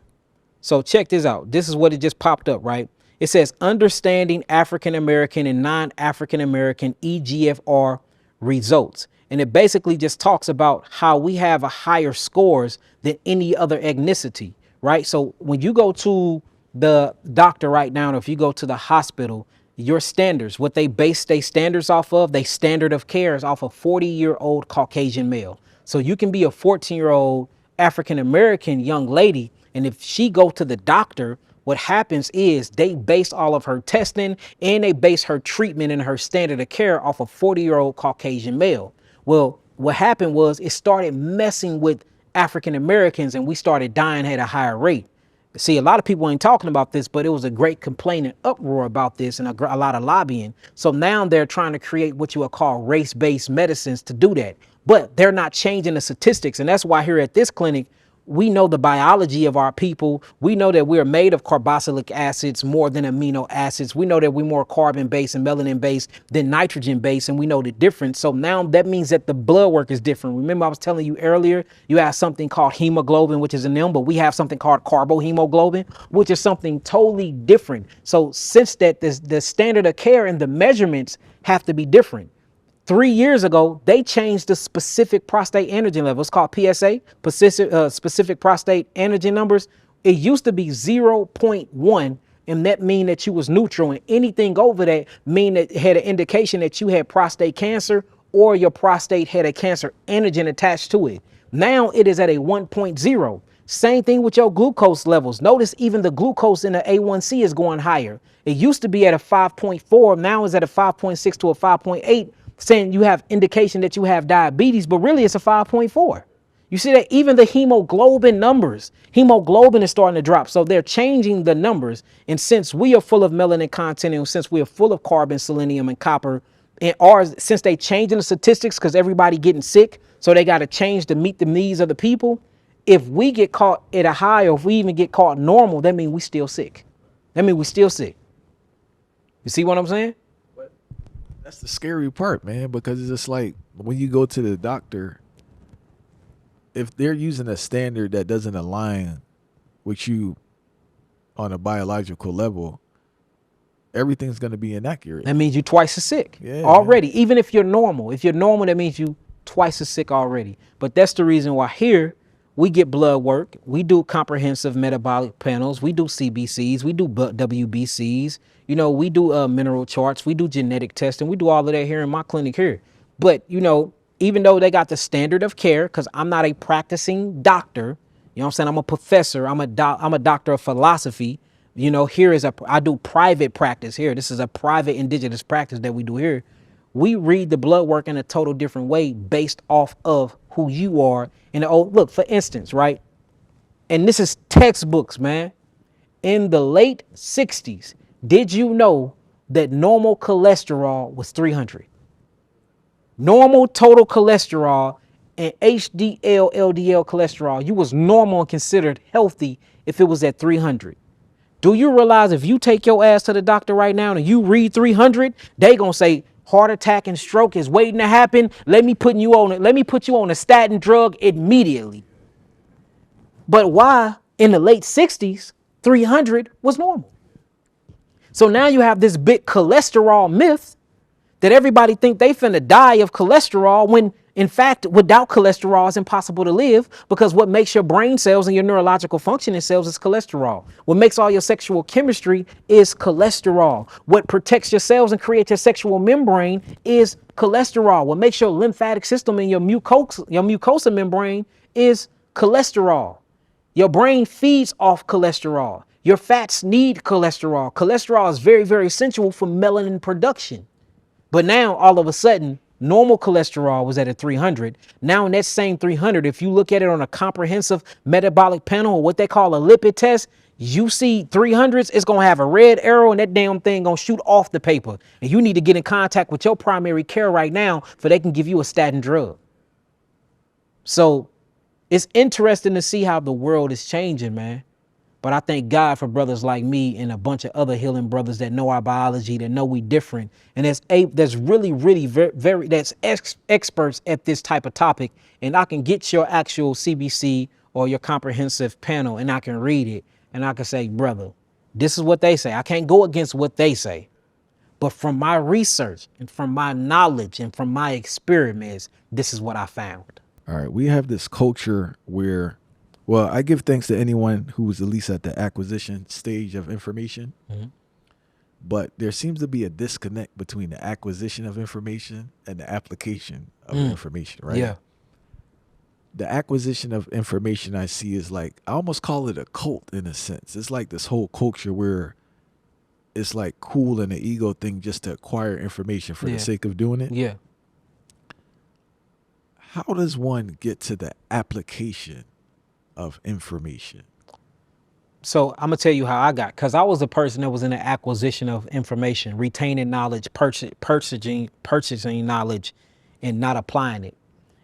So check this out. This is what it just popped up, right? It says understanding African American and non-African American EGFR results. And it basically just talks about how we have a higher scores than any other ethnicity, right? So when you go to the doctor right now, or if you go to the hospital, your standards, what they base their standards off of, they standard of care is off a 40-year-old Caucasian male. So you can be a 14-year-old African-American young lady, and if she go to the doctor, what happens is they base all of her testing and they base her treatment and her standard of care off a 40-year-old Caucasian male. Well, what happened was it started messing with African Americans, and we started dying at a higher rate. See, a lot of people ain't talking about this, but it was a great complaint and uproar about this and a lot of lobbying. So now they're trying to create what you would call race-based medicines to do that. But they're not changing the statistics. And that's why here at this clinic, we know the biology of our people. We know that we're made of carboxylic acids more than amino acids. We know that we're more carbon-based and melanin-based than nitrogen-based, and we know the difference. So now that means that the blood work is different. Remember, I was telling you earlier, you have something called hemoglobin, which is in them, but we have something called carbohemoglobin, which is something totally different. So since that the standard of care and the measurements have to be different. 3 years ago, they changed the specific prostate antigen level. It's called PSA, specific prostate antigen numbers. It used to be 0.1, and that mean that you was neutral. And anything over that mean that it had an indication that you had prostate cancer or your prostate had a cancer antigen attached to it. Now it is at a 1.0. Same thing with your glucose levels. Notice even the glucose in the A1C is going higher. It used to be at a 5.4. Now it's at a 5.6 to a 5.8. Saying you have indication that you have diabetes, but really it's a 5.4. You see that even the hemoglobin numbers, hemoglobin is starting to drop. So they're changing the numbers. And since we are full of melanin content, and since we are full of carbon, selenium, and copper, and ours, since they changing the statistics because everybody getting sick, so they got to change to meet the needs of the people. If we get caught at a high, or if we even get caught normal, that means we still sick. That means we still sick. You see what I'm saying? That's the scary part, man, because it's just like when you go to the doctor, if they're using a standard that doesn't align with you on a biological level, everything's going to be inaccurate. That means you twice as sick already. Man. Even if you're normal, that means you twice as sick already. But that's the reason why here we get blood work, we do comprehensive metabolic panels, we do CBCs, we do WBCs, you know, we do mineral charts, we do genetic testing, we do all of that here in my clinic here. But, you know, even though they got the standard of care, because I'm not a practicing doctor, you know what I'm saying? I'm a professor, I'm a doctor of philosophy. You know, I do private practice here. This is a private indigenous practice that we do here. We read the blood work in a total different way based off of who you are. And look, for instance, right? And this is textbooks, man. In the late 60s, did you know that normal cholesterol was 300? Normal total cholesterol and HDL, LDL cholesterol, you was normal and considered healthy if it was at 300. Do you realize if you take your ass to the doctor right now and you read 300, they gonna say heart attack and stroke is waiting to happen. Let me put you on a statin drug immediately. But why in the late 60s, 300 was normal? So now you have this big cholesterol myth that everybody think they finna die of cholesterol when in fact, without cholesterol, it's impossible to live, because what makes your brain cells and your neurological functioning cells is cholesterol. What makes all your sexual chemistry is cholesterol. What protects your cells and creates your sexual membrane is cholesterol. What makes your lymphatic system and your mucosa membrane is cholesterol. Your brain feeds off cholesterol. Your fats need cholesterol. Cholesterol is very, very essential for melanin production. But now all of a sudden, normal cholesterol was at a 300. Now in that same 300, if you look at it on a comprehensive metabolic panel, or what they call a lipid test, you see 300s, it's going to have a red arrow and that damn thing going to shoot off the paper. And you need to get in contact with your primary care right now for they can give you a statin drug. So it's interesting to see how the world is changing, man. But I thank God for brothers like me and a bunch of other healing brothers that know our biology, that know we different. And that's really, really very experts at this type of topic. And I can get your actual CBC or your comprehensive panel and I can read it. And I can say, brother, this is what they say. I can't go against what they say. But from my research and from my knowledge and from my experiments, this is what I found. All right. We have this culture where, well, I give thanks to anyone who was at least at the acquisition stage of information. Mm-hmm. But there seems to be a disconnect between the acquisition of information and the application of information, right? Yeah. The acquisition of information I see is like, I almost call it a cult in a sense. It's like this whole culture where it's like cool and an ego thing just to acquire information for the sake of doing it. Yeah. How does one get to the application of information? So I'm gonna tell you how I got, because I was a person that was in the acquisition of information, retaining knowledge, purchasing knowledge, and not applying it.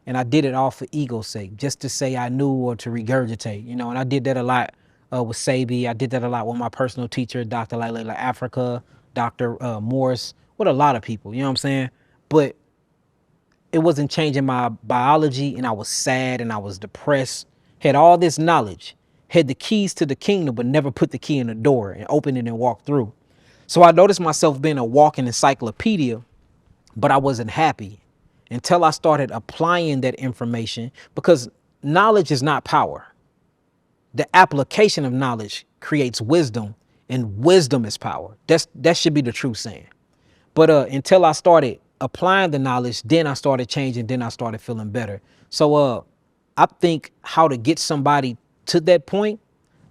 And I did it all for ego's sake, just to say I knew or to regurgitate, you know. And I did that a lot with Sabi. I did that a lot with my personal teacher, Dr. Layla Africa, Dr. Morris, with a lot of people, you know what I'm saying? But it wasn't changing my biology, and I was sad and I was depressed, had all this knowledge, had the keys to the kingdom, but never put the key in the door and opened it and walked through. So I noticed myself being a walking encyclopedia, but I wasn't happy until I started applying that information, because knowledge is not power. The application of knowledge creates wisdom, and wisdom is power. That should be the true saying. But until I started applying the knowledge, then I started changing, then I started feeling better. So I think how to get somebody to that point,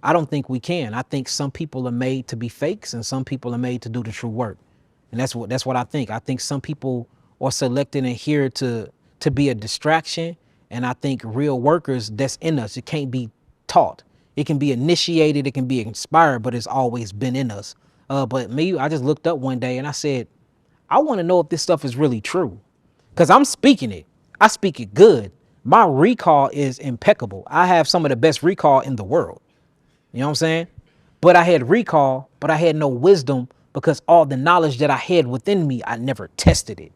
I don't think we can. I think some people are made to be fakes and some people are made to do the true work. And that's what I think. I think some people are selected and here to be a distraction. And I think real workers, that's in us. It can't be taught. It can be initiated, it can be inspired, but it's always been in us. But me, I just looked up one day and I said, I want to know if this stuff is really true, because I'm speaking it. I speak it good. My recall is impeccable. I have some of the best recall in the world. You know what I'm saying? But I had recall, but I had no wisdom, because all the knowledge that I had within me, I never tested it.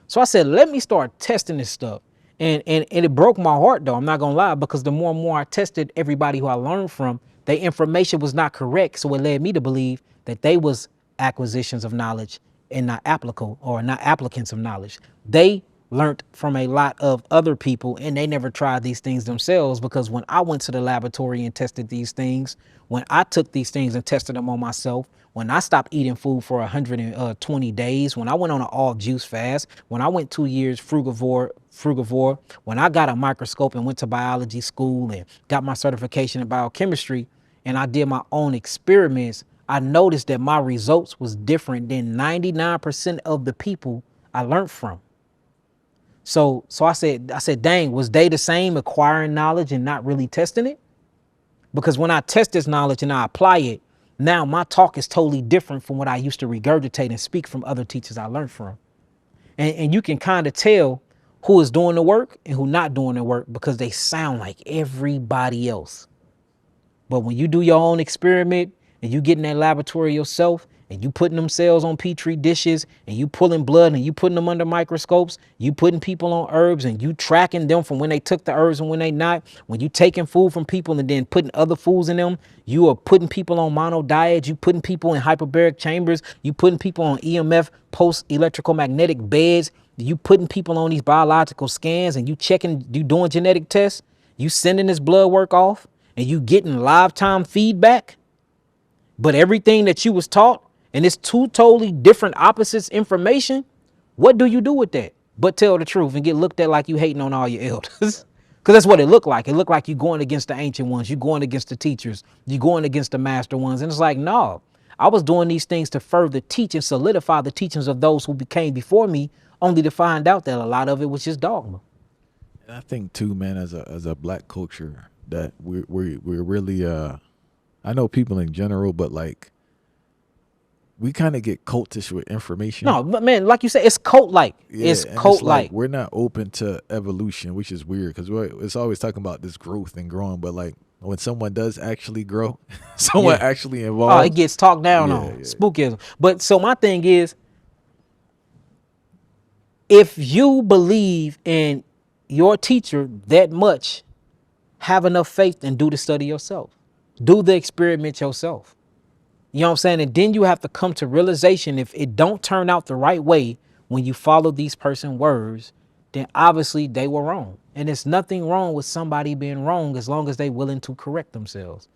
So I said, let me start testing this stuff. And it broke my heart, though. I'm not going to lie, because the more and more I tested everybody who I learned from, their information was not correct. So it led me to believe that they was acquisitions of knowledge and not applicable, or not applicants of knowledge. They learned from a lot of other people, and they never tried these things themselves, because when I went to the laboratory and tested these things, when I took these things and tested them on myself, when I stopped eating food for 120 days, when I went on an all juice fast, when I went 2 years frugivore, when I got a microscope and went to biology school and got my certification in biochemistry, and I did my own experiments, I noticed that my results was different than 99% of the people I learned from. So I said, dang, was they the same, acquiring knowledge and not really testing it? Because when I test this knowledge and I apply it, now my talk is totally different from what I used to regurgitate and speak from other teachers I learned from. And you can kind of tell who is doing the work and who not doing the work, because they sound like everybody else. But when you do your own experiment and you get in that laboratory yourself and you putting them cells on petri dishes and you pulling blood and you putting them under microscopes, you putting people on herbs and you tracking them from when they took the herbs and when they not, when you taking food from people and then putting other foods in them, you are putting people on mono diets, you putting people in hyperbaric chambers, you putting people on EMF post electrical magnetic beds, you putting people on these biological scans, and you checking, you doing genetic tests, you sending this blood work off, and you getting lifetime feedback. But everything that you was taught, and it's two totally different opposites information, what do you do with that? But tell the truth and get looked at like you hating on all your elders. Because that's what it looked like. It looked like you going against the ancient ones. You going against the teachers. You going against the master ones. And it's like, no, I was doing these things to further teach and solidify the teachings of those who became before me, only to find out that a lot of it was just dogma. And I think too, man, as a black culture, that we're really I know people in general, but like we kind of get cultish with information. No, but man, like you said, it's cult-like. Yeah, it's and cult-like. We're not open to evolution, which is weird because it's always talking about this growth and growing, but like when someone does actually grow, someone actually involved, oh, it gets talked down on. Spookism. But so my thing is, if you believe in your teacher that much, have enough faith and do the study yourself. Do the experiment yourself. You know what I'm saying? And then you have to come to realization, if it don't turn out the right way when you follow these person's words, then obviously they were wrong. And there's nothing wrong with somebody being wrong as long as they're willing to correct themselves.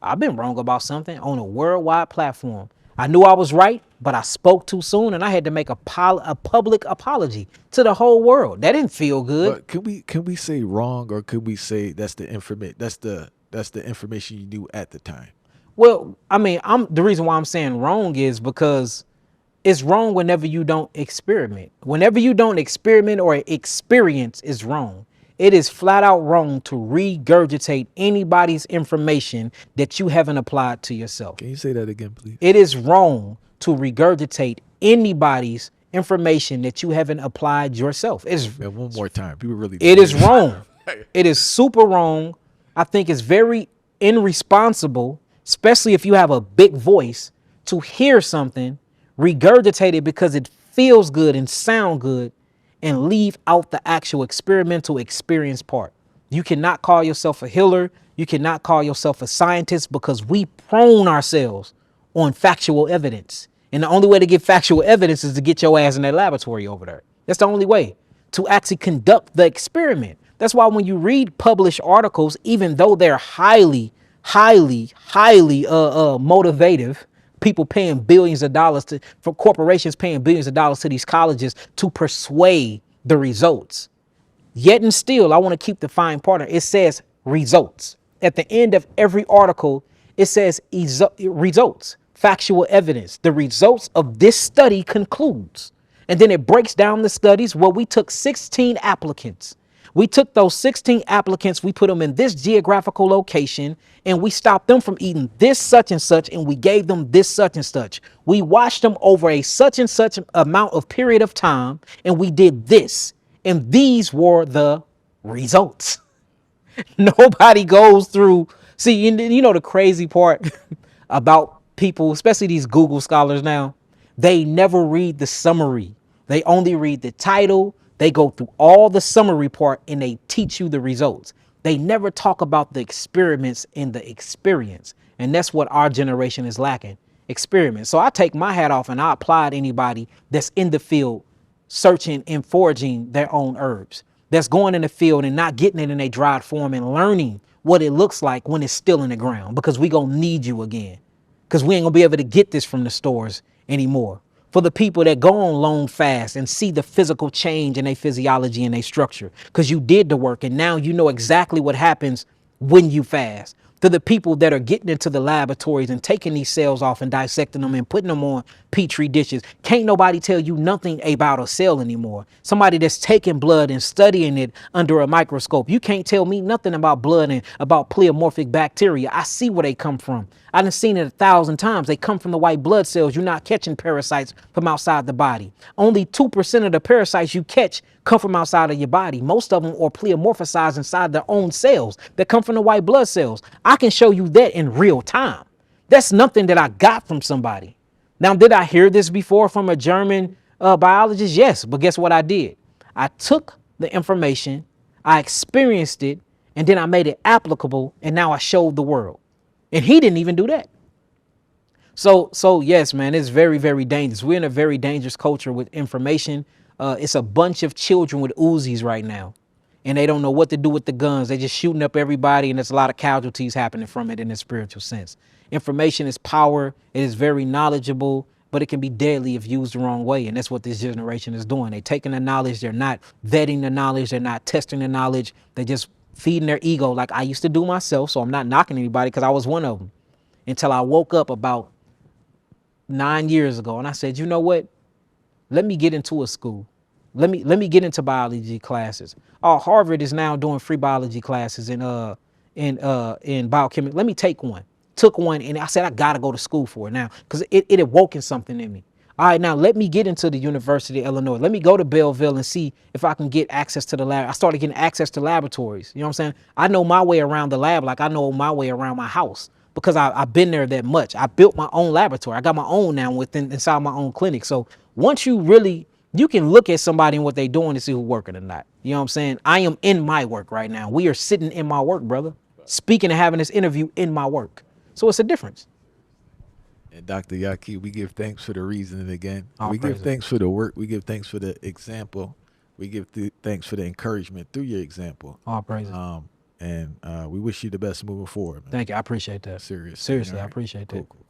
I've been wrong about something on a worldwide platform. I knew I was right, but I spoke too soon and I had to make a public apology to the whole world. That didn't feel good. But can we say wrong, or could we say that's the information you knew at the time? Well, I mean, the reason why I'm saying wrong is because it's wrong whenever you don't experiment. Whenever you don't experiment or experience is wrong. It is flat out wrong to regurgitate anybody's information that you haven't applied to yourself. Can you say that again, please? It is wrong to regurgitate anybody's information that you haven't applied yourself. One more time. People really. It is wrong. It is super wrong. I think it's very irresponsible, especially if you have a big voice, to hear something, regurgitate it because it feels good and sound good, and leave out the actual experimental experience part. You cannot call yourself a healer. You cannot call yourself a scientist, because we prone ourselves on factual evidence. And the only way to get factual evidence is to get your ass in that laboratory over there. That's the only way to actually conduct the experiment. That's why when you read published articles, even though they're highly motivative, people paying billions of dollars for corporations paying billions of dollars to these colleges to persuade the results. Yet and still, I want to keep the fine part. It says results. At the end of every article, it says results, factual evidence. The results of this study concludes. And then it breaks down the studies. Well, we took 16 applicants. We took those 16 applicants, we put them in this geographical location, and we stopped them from eating this such and such, and we gave them this such and such. We watched them over a such and such amount of period of time, and we did this. And these were the results. Nobody goes through. See, you know the crazy part about people, especially these Google scholars now, they never read the summary. They only read the title. They go through all the summary part and they teach you the results. They never talk about the experiments in the experience. And that's what our generation is lacking. Experiments. So I take my hat off and I applaud anybody that's in the field searching and foraging their own herbs, that's going in the field and not getting it in a dried form and learning what it looks like when it's still in the ground, because we gonna need you again, because we ain't gonna be able to get this from the stores anymore. For the people that go on long fast and see the physical change in their physiology and their structure, because you did the work and now you know exactly what happens when you fast. To the people that are getting into the laboratories and taking these cells off and dissecting them and putting them on petri dishes, can't nobody tell you nothing about a cell anymore. Somebody that's taking blood and studying it under a microscope, you can't tell me nothing about blood and about pleomorphic bacteria. I see where they come from. I done seen it 1,000 times. They come from the white blood cells. You're not catching parasites from outside the body. Only 2% of the parasites you catch come from outside of your body. Most of them are pleomorphized inside their own cells that come from the white blood cells. I can show you that in real time. That's nothing that I got from somebody. Now, did I hear this before from a German biologist? Yes, but guess what I did? I took the information, I experienced it, and then I made it applicable, and now I showed the world. And he didn't even do that. So yes, man, it's very, very dangerous. We're in a very dangerous culture with information. It's a bunch of children with Uzis right now, and they don't know what to do with the guns. They're just shooting up everybody, and there's a lot of casualties happening from it in a spiritual sense. Information is power. It is very knowledgeable, but it can be deadly if used the wrong way. And that's what this generation is doing. They're taking the knowledge. They're not vetting the knowledge. They're not testing the knowledge. They're just feeding their ego like I used to do myself. So I'm not knocking anybody, because I was one of them until I woke up about 9 years ago. And I said, you know what? Let me get into a school. Let me get into biology classes. Harvard is now doing free biology classes in biochemistry. Let me take one. Took one, and I said I gotta go to school for it now, because it awoken something in me. All right, now let me get into the University of Illinois. Let me go to Belleville and see if I can get access to the lab. I started getting access to laboratories. You know what I'm saying? I know my way around the lab like I know my way around my house, because I've been there that much. I built my own laboratory. I got my own now inside my own clinic. So once you can look at somebody and what they're doing to see who's working or not. You know what I'm saying? I am in my work right now. We are sitting in my work, brother. Speaking and having this interview in my work. So it's a difference. And Dr. Yahki, we give thanks for the reasoning again. We praise give thanks for the work. We give thanks for the example. We give thanks for the encouragement through your example. All praises. And we wish you the best moving forward, man. Thank you. I appreciate that. Seriously. Seriously, All I right. appreciate that. Cool.